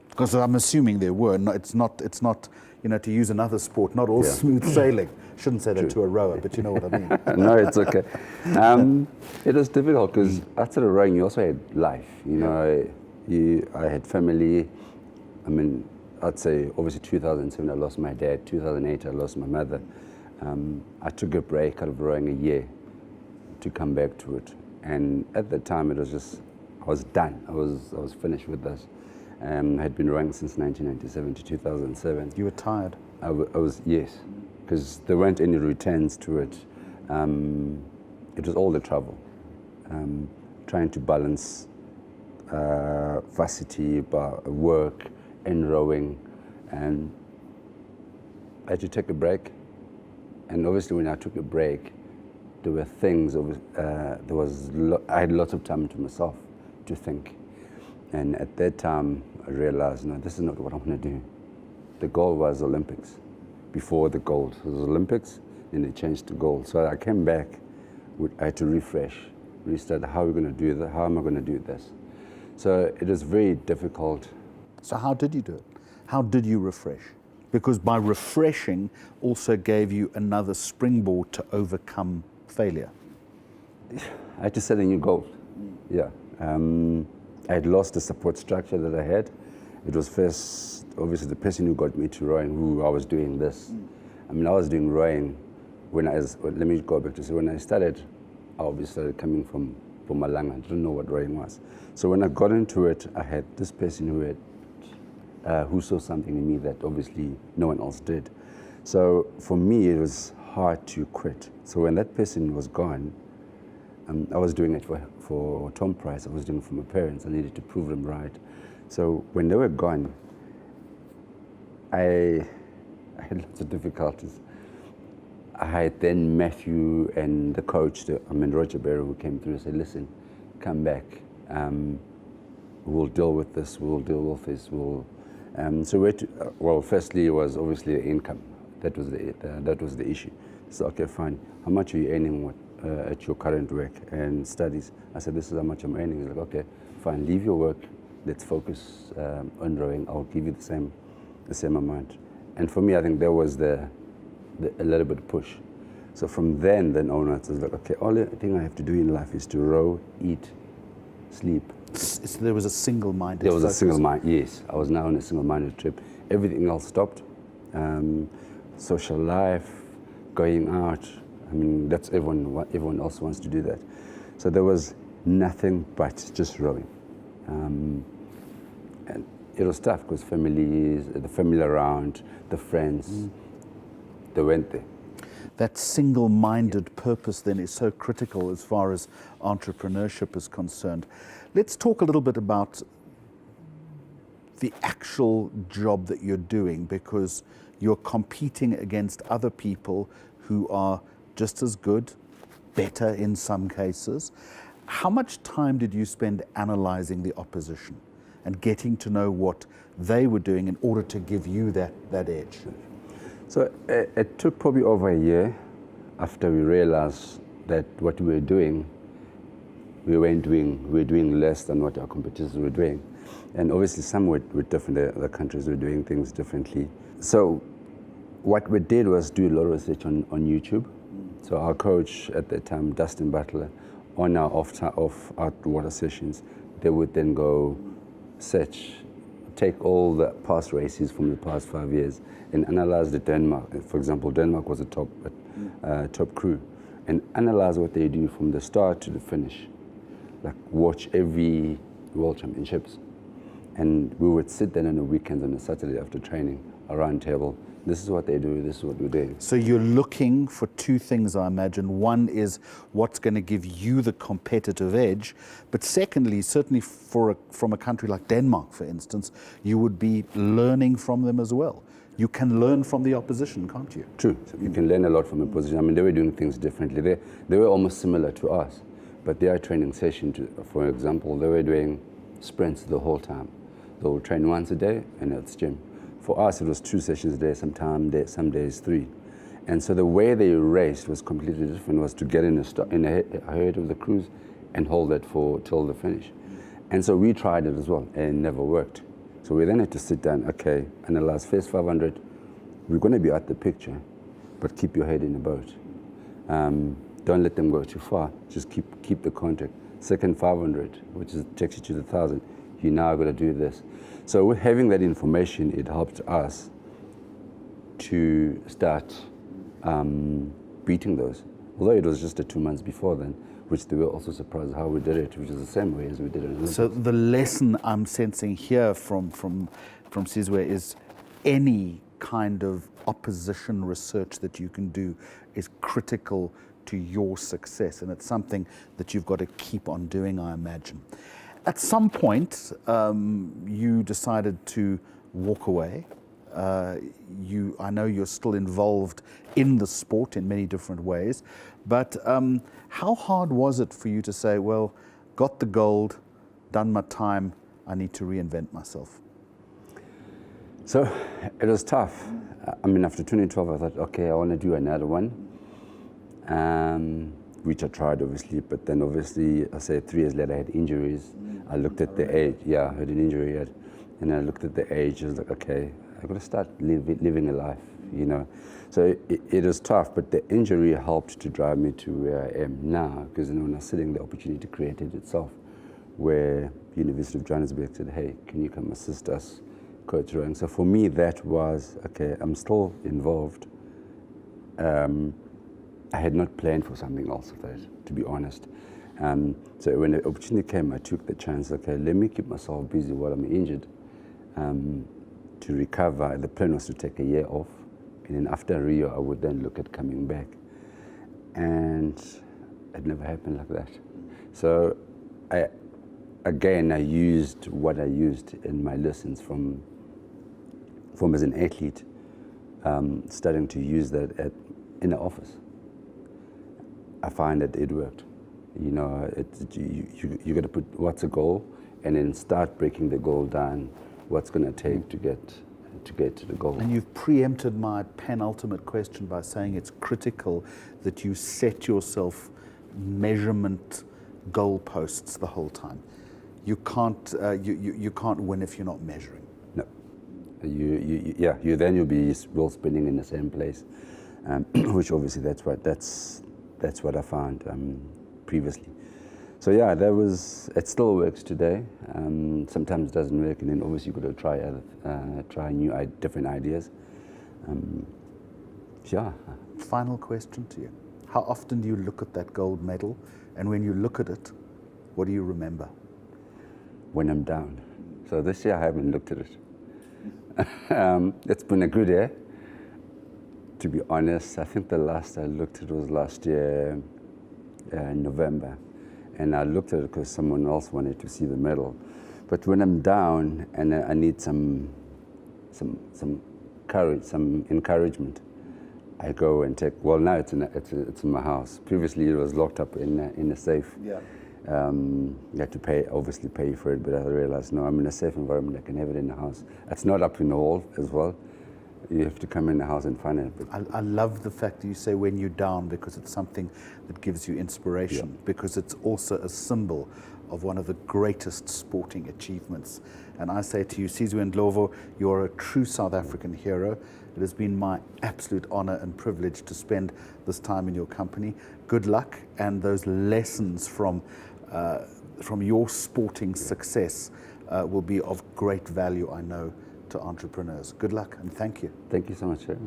Because I'm assuming there were. No, it's not. You know, to use another sport, not all smooth sailing. Shouldn't say that to a rower, but you know what I mean. No, it's okay. It was difficult because after the rowing, you also had life. You know, I had family. I mean, I'd say obviously 2007 I lost my dad. 2008 I lost my mother. I took a break out of rowing a year to come back to it. And at the time, it was just, I was done. I was finished with this. I had been rowing since 1997 to 2007. You were tired? I was, yes, because there weren't any returns to it. It was all the travel. Trying to balance varsity, work, and rowing. And I had to take a break. And obviously when I took a break, there were things, I had lots of time to myself to think. And at that time, I realized, no, this is not what I want to do. The goal was Olympics. Before the gold, it was Olympics, and they changed to gold. So I came back, I had to restart, how are we going to do that? How am I going to do this? So it was very difficult. So how did you do it? How did you refresh? Because by refreshing also gave you another springboard to overcome failure. I had to set a new goal. Yeah. I had lost the support structure that I had. It was first, obviously, the person who got me to rowing, who I was doing this. I mean, I was doing rowing when let me go back to say, when I started, I obviously started coming from Malanga. I didn't know what rowing was. So when I got into it, I had this person who saw something in me that obviously no one else did. So for me, it was hard to quit. So when that person was gone, I was doing it for Tom Price. I was doing it for my parents. I needed to prove them right. So when they were gone, I had lots of difficulties. I had then Matthew and the coach, Roger Berry, who came through and said, listen, come back. We'll deal with this. We'll deal with this. Well, firstly, it was obviously the income. That was the issue. So, okay, fine. How much are you earning at your current work and studies? I said, this is how much I'm earning. He's like, okay, fine. Leave your work. Let's focus on rowing. I'll give you the same amount. And for me, I think there was a little bit of push. So from then onwards, I was like, okay, all the thing I have to do in life is to row, eat, sleep. So there was a single-minded There was focus. a single-minded, yes. I was now on a single-minded trip. Everything else stopped. Social life, going out. I mean, that's everyone else wants to do that. So there was nothing but just rowing. And it was tough because the family around, the friends, they went there. That single-minded purpose then is so critical as far as entrepreneurship is concerned. Let's talk a little bit about the actual job that you're doing, because you're competing against other people who are just as good, better in some cases. How much time did you spend analyzing the opposition and getting to know what they were doing in order to give you that edge? So it took probably over a year after we realized that what we were doing, we were doing less than what our competitors were doing. And obviously some were different, the countries were doing things differently. So what we did was do a lot of research on YouTube. So our coach at the time, Dustin Butler, on our off-water sessions, they would then go search, take all the past races from the past 5 years and analyze the Denmark. For example, Denmark was a top crew, and analyze what they do from the start to the finish. Like watch every World Championships. And we would sit then on the weekends, on a Saturday after training, around table. This is what they do, this is what we're doing. So you're looking for two things, I imagine. One is what's going to give you the competitive edge. But secondly, certainly from a country like Denmark, for instance, you would be learning from them as well. You can learn from the opposition, can't you? True. So you can learn a lot from the opposition. I mean, they were doing things differently. They were almost similar to us. But their training session, for example, they were doing sprints the whole time. They would train once a day and it's gym. For us, it was 2 sessions a day, some days 3. And so the way they raced was completely different. It was to get in ahead of the crews and hold that till the finish. And so we tried it as well, and it never worked. So we then had to sit down, okay, analyze first 500. We're going to be out the picture, but keep your head in the boat. Don't let them go too far. Just keep the contact. Second 500, which takes you to the 1,000. You're now going to do this. So with having that information, it helped us to start beating those. Although it was just 2 months before then, which they were also surprised how we did it, which is the same way as we did it. So the lesson I'm sensing here from Sizwe is any kind of opposition research that you can do is critical to your success, and it's something that you've got to keep on doing, I imagine. At some point, you decided to walk away. I know you're still involved in the sport in many different ways, but how hard was it for you to say, well, got the gold, done my time, I need to reinvent myself? So it was tough. I mean, after 2012, I thought, okay, I want to do another one, which I tried, obviously, but then obviously, I said 3 years later, I had injuries. I looked at the age, I had an injury, and I looked at the age, I was like, okay, I've got to start living a life, you know. So it was tough, but the injury helped to drive me to where I am now, because when I was sitting, the opportunity created itself where University of Johannesburg said, hey, can you come assist us coach rowing? So for me, that was, okay, I'm still involved. I had not planned for something else of that, to be honest. So when the opportunity came, I took the chance, okay, let me keep myself busy while I'm injured. To recover, the plan was to take a year off, and then after Rio, I would then look at coming back. And it never happened like that. So I used what I used in my lessons from as an athlete, starting to use that in the office. I find that it worked. You know, you got to put what's a goal, and then start breaking the goal down. What's going to take to get to the goal. And you've preempted my penultimate question by saying it's critical that you set yourself measurement goalposts the whole time. You can't you can't win if you're not measuring. No, you'll be wheel spinning in the same place, which obviously that's what I found previously. So yeah, it still works today. Sometimes it doesn't work, and then obviously you've got to try different ideas. Yeah. Final question to you. How often do you look at that gold medal, and when you look at it, what do you remember? When I'm down. So this year I haven't looked at it. It's been a good year, to be honest. I think the last I looked at it was last year in November. And I looked at it because someone else wanted to see the medal. But when I'm down and I need some courage, some encouragement, I go and take. Well, now it's in my house. Previously, it was locked up in a safe. Yeah. You had to obviously pay for it. But I realized, no, I'm in a safe environment. I can have it in the house. It's not up in the hall as well. You have to come in the house and find it. I love the fact that you say when you're down, because it's something that gives you inspiration, because it's also a symbol of one of the greatest sporting achievements. And I say to you, Sizwe Ndlovu, you're a true South African hero. It has been my absolute honor and privilege to spend this time in your company. Good luck, and those lessons from your sporting success will be of great value, I know, to entrepreneurs. Good luck and thank you. Thank you so much, sir.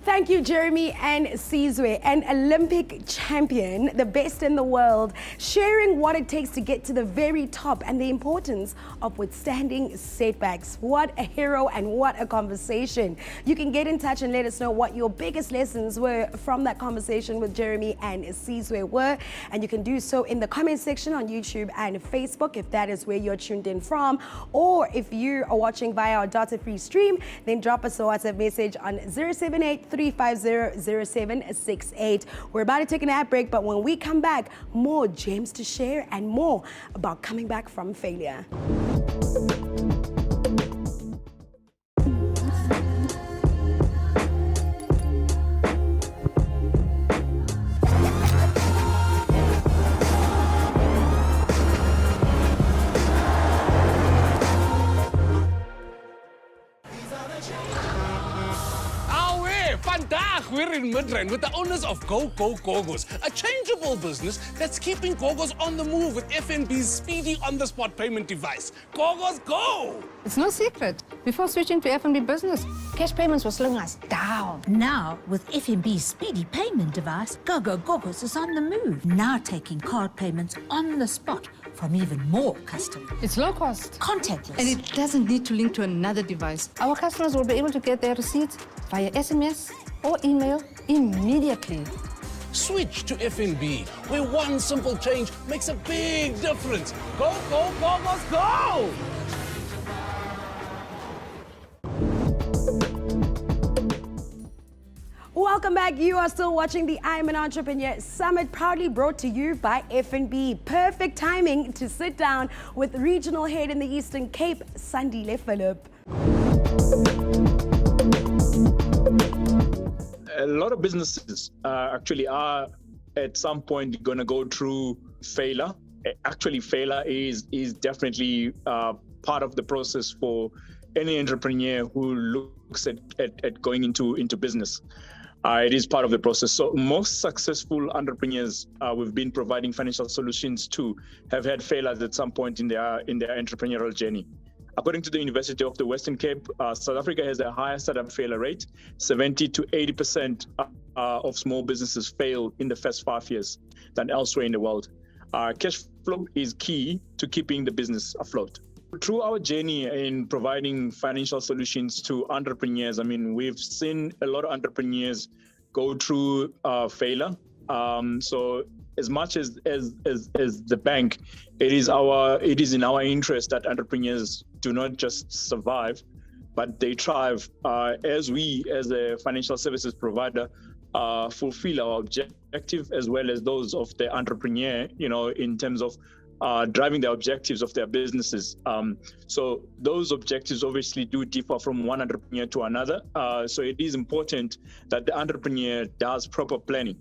Thank you, Jeremy and Sizwe, an Olympic champion, the best in the world, sharing what it takes to get to the very top and the importance of withstanding setbacks. What a hero and what a conversation. You can get in touch and let us know what your biggest lessons were from that conversation with Jeremy and Sizwe were. And you can do so in the comment section on YouTube and Facebook if that is where you're tuned in from. Or if you are watching via our data-free stream, then drop us a WhatsApp message on 078-350-0768. We're about to take an ad break, but when we come back, more gems to share and more about coming back from failure. We're in Midrand with the owners of Go Gogos, a changeable business that's keeping Gogos on the move with FNB's speedy on-the-spot payment device. Gogos, go! It's no secret. Before switching to FNB Business, cash payments were slowing us down. Now, with FNB's speedy payment device, Go Gogos is on the move, now taking card payments on the spot from even more customers. It's low cost, contactless, and it doesn't need to link to another device. Our customers will be able to get their receipts via SMS or email immediately. Switch to FNB, where one simple change makes a big difference. Go, go, Gogos, go! Welcome back. You are still watching the I'm an Entrepreneur Summit, proudly brought to you by FNB. Perfect timing to sit down with regional head in the Eastern Cape, Sandile Philip. A lot of businesses actually are at some point going to go through failure. Actually, failure is definitely part of the process for any entrepreneur who looks at going into business. It is part of the process. So most successful entrepreneurs we've been providing financial solutions to have had failures at some point in their entrepreneurial journey. According to the University of the Western Cape, South Africa has the highest startup failure rate. 70 to 80% of small businesses fail in the first 5 years than elsewhere in the world. Cash flow is key to keeping the business afloat. Through our journey in providing financial solutions to entrepreneurs, I mean, we've seen a lot of entrepreneurs go through failure. So as much as the bank, it is in our interest that entrepreneurs do not just survive, but they thrive as we, as a financial services provider, fulfill our objective as well as those of the entrepreneur, in terms of driving the objectives of their businesses. So those objectives obviously do differ from one entrepreneur to another. So it is important that the entrepreneur does proper planning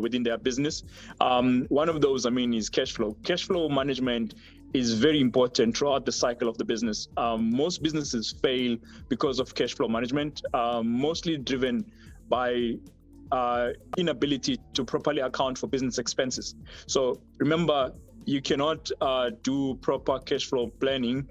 within their business. One of those, is cash flow. Cash flow management is very important throughout the cycle of the business. Most businesses fail because of cash flow management, mostly driven by inability to properly account for business expenses. So remember, you cannot do proper cash flow planning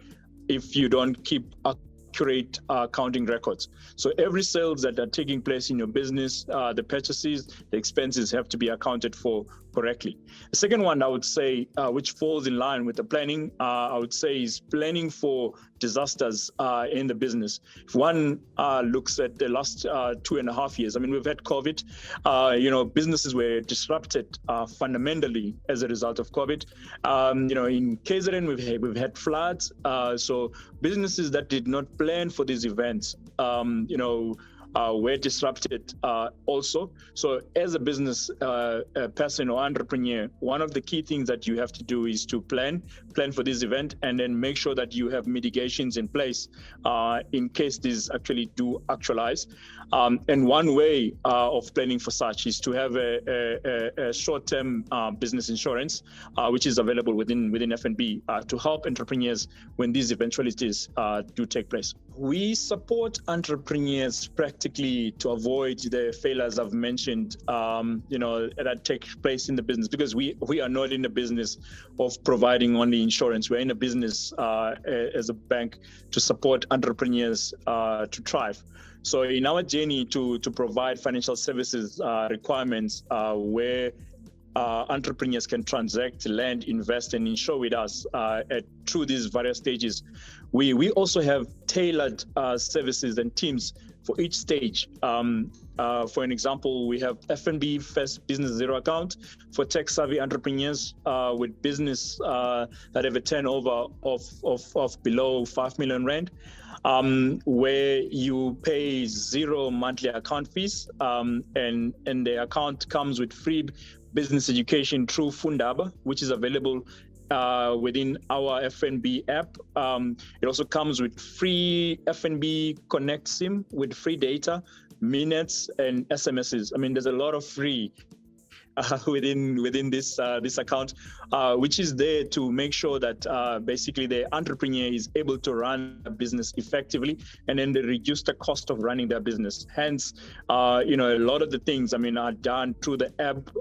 if you don't keep accurate accounting records. So every sales that are taking place in your business, the purchases, the expenses have to be accounted for correctly. The second one I would say, which falls in line with the planning, I would say is planning for disasters in the business. If one looks at the last 2.5 years, we've had COVID, businesses were disrupted fundamentally as a result of COVID. In KZN, we've had floods. So businesses that did not plan for these events, were disrupted also. So as a business person or entrepreneur, one of the key things that you have to do is to plan for this event and then make sure that you have mitigations in place in case these actually do actualize. And one way of planning for such is to have a short-term business insurance, which is available within FNB to help entrepreneurs when these eventualities do take place. We support entrepreneurs practically to avoid the failures I've mentioned, that take place in the business, because we are not in the business of providing only insurance. We're in a business as a bank to support entrepreneurs to thrive. So in our journey to provide financial services requirements where entrepreneurs can transact, lend, invest, and insure with us through these various stages, we also have tailored services and teams for each stage. For an example, we have FNB First Business Zero Account for tech-savvy entrepreneurs with business that have a turnover of below 5 million rand. Where you pay zero monthly account fees, and the account comes with free business education through Fundaba, which is available within our FNB app. It also comes with free FNB Connect SIM with free data, minutes, and SMSs. There's a lot of free within this account, which is there to make sure that basically the entrepreneur is able to run a business effectively, and then they reduce the cost of running their business. Hence, a lot of the things are done through the app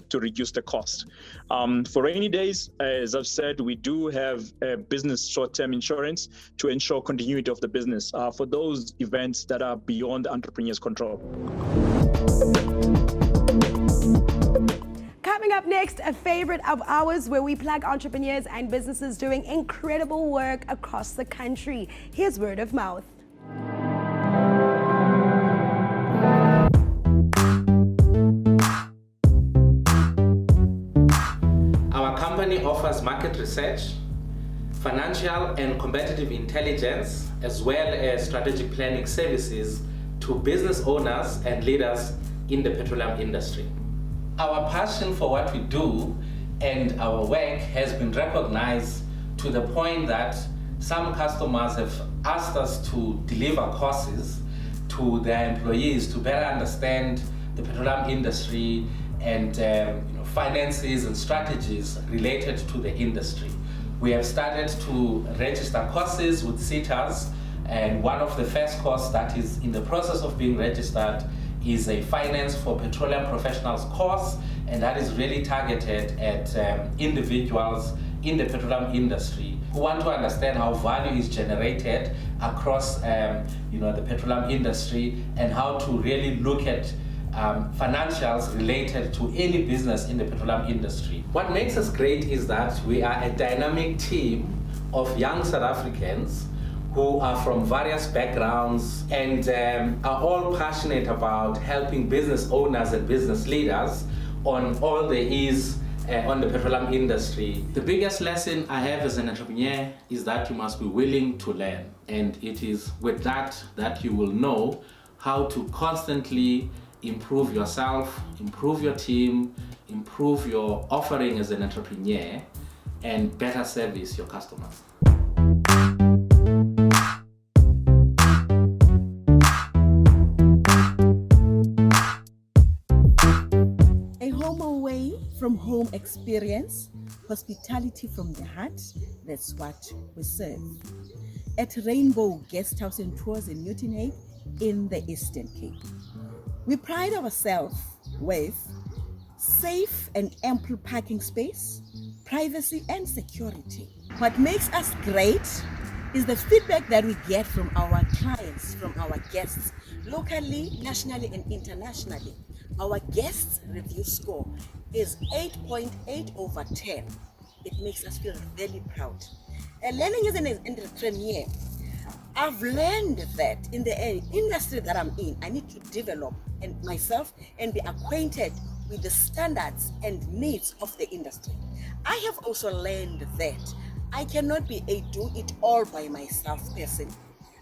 to reduce the cost. For rainy days, as I've said, we do have a business short-term insurance to ensure continuity of the business for those events that are beyond the entrepreneur's control. Coming up next, a favorite of ours where we plug entrepreneurs and businesses doing incredible work across the country. Here's word of mouth. Our company offers market research, financial and competitive intelligence, as well as strategic planning services to business owners and leaders in the petroleum industry. Our passion for what we do and our work has been recognized to the point that some customers have asked us to deliver courses to their employees to better understand the petroleum industry and finances and strategies related to the industry. We have started to register courses with SETAs, and one of the first courses that is in the process of being registered is a Finance for Petroleum Professionals course, and that is really targeted at individuals in the petroleum industry who want to understand how value is generated across the petroleum industry and how to really look at financials related to any business in the petroleum industry. What makes us great is that we are a dynamic team of young South Africans who are from various backgrounds and are all passionate about helping business owners and business leaders on all there is on the petroleum industry. The biggest lesson I have as an entrepreneur is that you must be willing to learn. And it is with that you will know how to constantly improve yourself, improve your team, improve your offering as an entrepreneur, and better service your customers. A home away from home experience, hospitality from the heart, that's what we serve. At Rainbow Guest House and Tours in Newton Hague in the Eastern Cape. We pride ourselves with safe and ample parking space, privacy and security. What makes us great is the feedback that we get from our clients, from our guests, locally, nationally and internationally. Our guests review score is 8.8 over 10. It makes us feel really proud. And learning as an entrepreneur, I've learned that in the industry that I'm in, I need to develop myself and be acquainted with the standards and needs of the industry. I have also learned that I cannot be a do-it-all by myself person.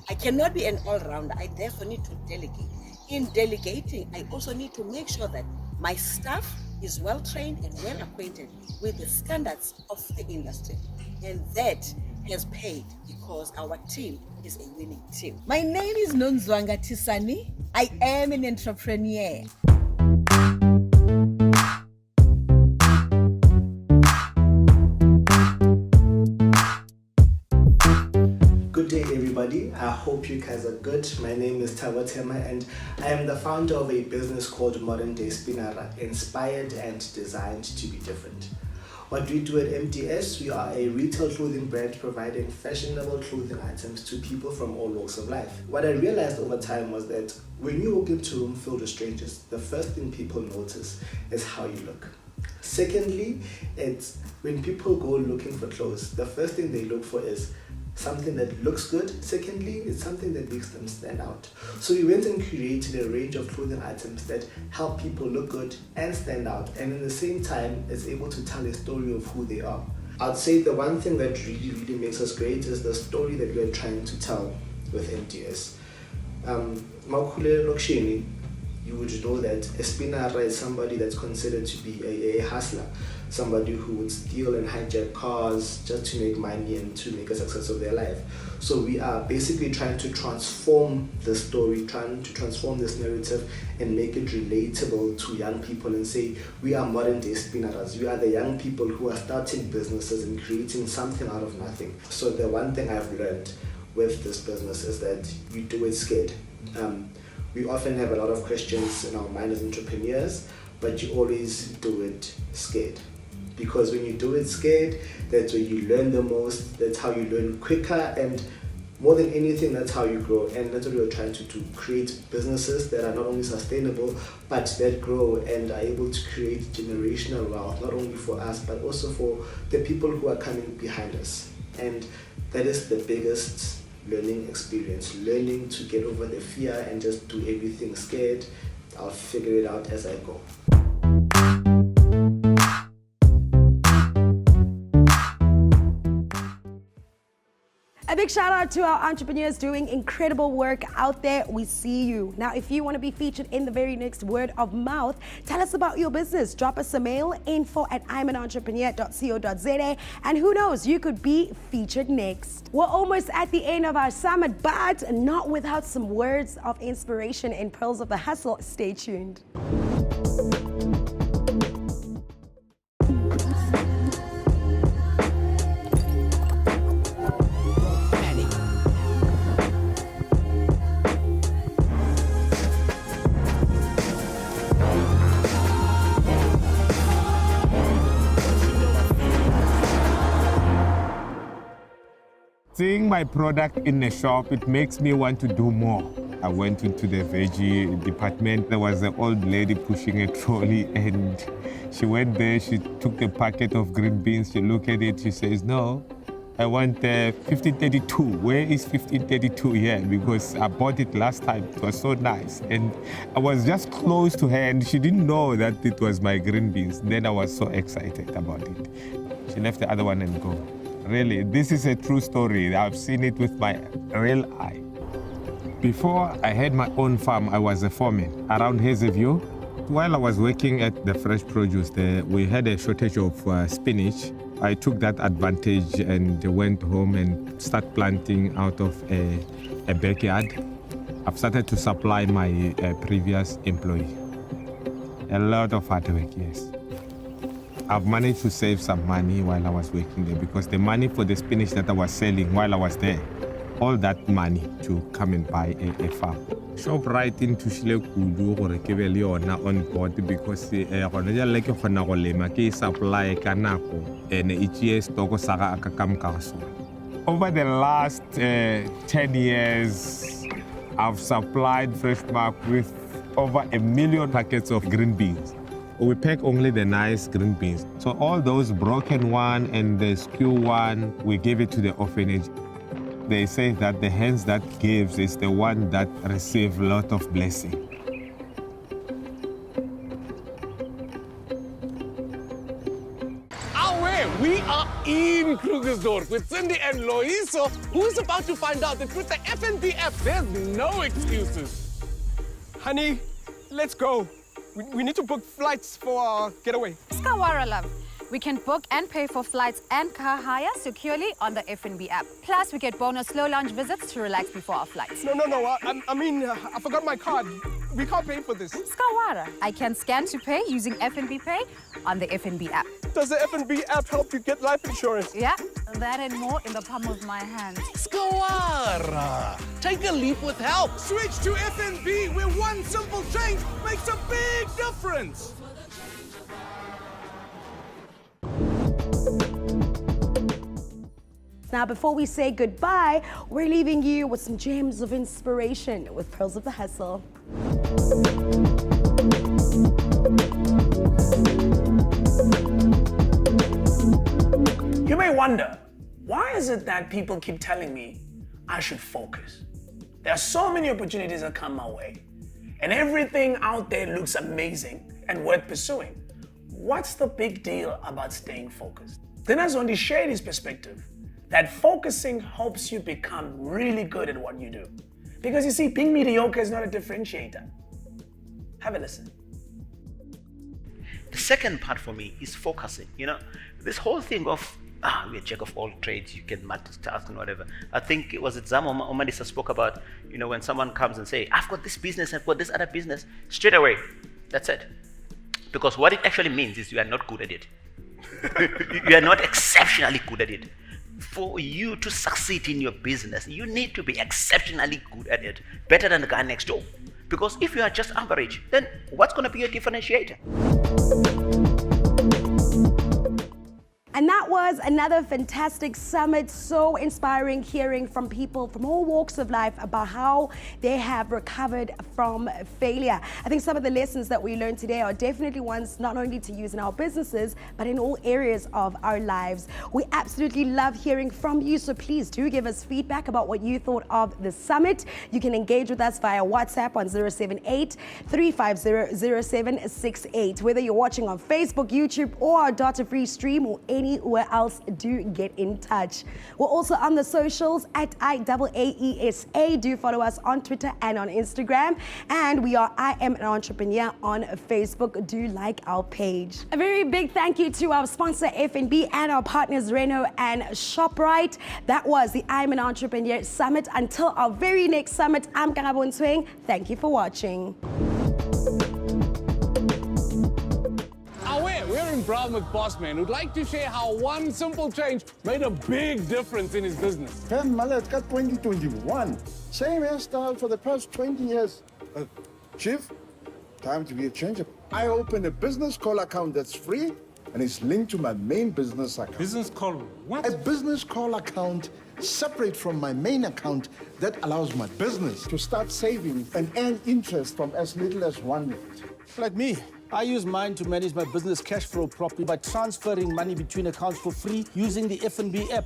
I cannot be an all-rounder. I therefore need to delegate. In delegating, I also need to make sure that my staff is well-trained and well-acquainted with the standards of the industry. And that has paid because our team is a winning team. My name is Nonzwanga Tisani. I am an entrepreneur. Good day, everybody. I hope you guys are good. My name is Tabo Tema, and I am the founder of a business called Modern Day Spinara, inspired and designed to be different. What we do at MDS, we are a retail clothing brand providing fashionable clothing items to people from all walks of life. What I realized over time was that when you walk into a room filled with strangers, the first thing people notice is how you look. Secondly, it's when people go looking for clothes, the first thing they look for is something that looks good. Secondly, it's something that makes them stand out. So we went and created a range of clothing items that help people look good and stand out, and at the same time is able to tell a story of who they are. I'd say the one thing that really makes us great is the story that we're trying to tell with MDS. Makhule Loksheni, you would know that a spinner is somebody that's considered to be a hustler, somebody who would steal and hijack cars just to make money and to make a success of their life. So we are basically trying to transform the story, trying to transform this narrative and make it relatable to young people and say, we are modern day spinners. We are the young people who are starting businesses and creating something out of nothing. So the one thing I've learned with this business is that you do it scared. We often have a lot of questions in our mind as entrepreneurs, but you always do it scared. Because when you do it scared, that's where you learn the most, that's how you learn quicker, and more than anything, that's how you grow. And that's what we're trying to do, create businesses that are not only sustainable, but that grow and are able to create generational wealth, not only for us, but also for the people who are coming behind us. And that is the biggest learning experience, learning to get over the fear and just do everything scared. I'll figure it out as I go. A big shout out to our entrepreneurs doing incredible work out there. We see you. Now, if you want to be featured in the very next word of mouth, tell us about your business. Drop us a mail, info@imanentrepreneur.co.za, and who knows, you could be featured next. We're almost at the end of our summit, but not without some words of inspiration and pearls of the hustle. Stay tuned. Seeing my product in the shop, it makes me want to do more. I went into the veggie department. There was an old lady pushing a trolley, and she went there. She took the packet of green beans. She looked at it. She says, "No, I want 1532. Where is 1532 here? Because I bought it last time. It was so nice." And I was just close to her, and she didn't know that it was my green beans. Then I was so excited about it. She left the other one and go. Really, this is a true story. I've seen it with my real eye. Before I had my own farm, I was a foreman around Hazyview. While I was working at the fresh produce there, we had a shortage of spinach. I took that advantage and went home and started planting out of a backyard. I've started to supply my previous employee. A lot of hard work, yes. I've managed to save some money while I was working there because the money for the spinach that I was selling while I was there, all that money to come and buy a farm. Shoprite into Shile Kudu or Kebeliona on board because like a Fanagolema, supply Kanako, and each year stock Saga Akakam Council. Over the last 10 years, I've supplied Freshmark with over 1 million packets of green beans. We pack only the nice green beans. So all those broken one and the skew one, we give it to the orphanage. They say that the hands that gives is the one that receives a lot of blessing. We are in Krugersdorp with Cindy and Loiso, who's about to find out that with the FNB app, there's no excuses. Honey, let's go. We need to book flights for our getaway. Skawara, love. We can book and pay for flights and car hire securely on the FNB app. Plus, we get bonus slow lounge visits to relax before our flights. No. I mean, I forgot my card. We can't pay for this. Skawara. I can scan to pay using FNB Pay on the FNB app. Does the FNB app help you get life insurance? Yeah, that and more in the palm of my hand. Skawara. Take a leap with help. Switch to FNB, where one simple change makes a big difference. Now, before we say goodbye, we're leaving you with some gems of inspiration with Pearls of the Hustle. You may wonder, why is it that people keep telling me I should focus? There are so many opportunities that come my way, and everything out there looks amazing and worth pursuing. What's the big deal about staying focused? Then Zondi shared his perspective that focusing helps you become really good at what you do. Because you see, being mediocre is not a differentiator. Have a listen. The second part for me is focusing. You know, this whole thing of, we're a jack of all trades, you can multitask and whatever. I think it was Zamo Omadisa spoke about, you know, when someone comes and say, I've got this business, I've got this other business, straight away, that's it. Because what it actually means is you are not good at it. You are not exceptionally good at it. For you to succeed in your business, you need to be exceptionally good at it, better than the guy next door. Because if you are just average, then what's going to be your differentiator? And that was another fantastic summit, so inspiring hearing from people from all walks of life about how they have recovered from failure. I think some of the lessons that we learned today are definitely ones not only to use in our businesses, but in all areas of our lives. We absolutely love hearing from you, so please do give us feedback about what you thought of the summit. You can engage with us via WhatsApp on 078-350-0768. Whether you're watching on Facebook, YouTube, or our data-free stream, or anywhere else, do get in touch. We're also on the socials at IAAESA. Do follow us on Twitter and on Instagram. And we are I Am an Entrepreneur on Facebook. Do like our page. A very big thank you to our sponsor FNB and our partners Renault and ShopRite. That was the I Am an Entrepreneur Summit. Until our very next summit, I'm Karabo Ntweng. Thank you for watching. We're in Brown with Bossman, who'd like to share how one simple change made a big difference in his business. Hey, Mala, it's got 2021. Same hairstyle for the past 20 years. Chief, time to be a changer. I opened a business call account that's free, and it's linked to my main business account. Business call what? A business call account separate from my main account that allows my business to start saving and earn interest from as little as 1 minute. Like me, I use mine to manage my business cash flow properly by transferring money between accounts for free using the FNB app.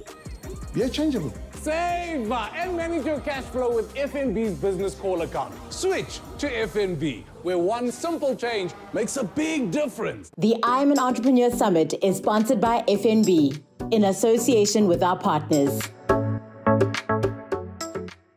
They're changeable. Save and manage your cash flow with FNB's business call account. Switch to FNB, where one simple change makes a big difference. The I'm an Entrepreneur Summit is sponsored by FNB in association with our partners.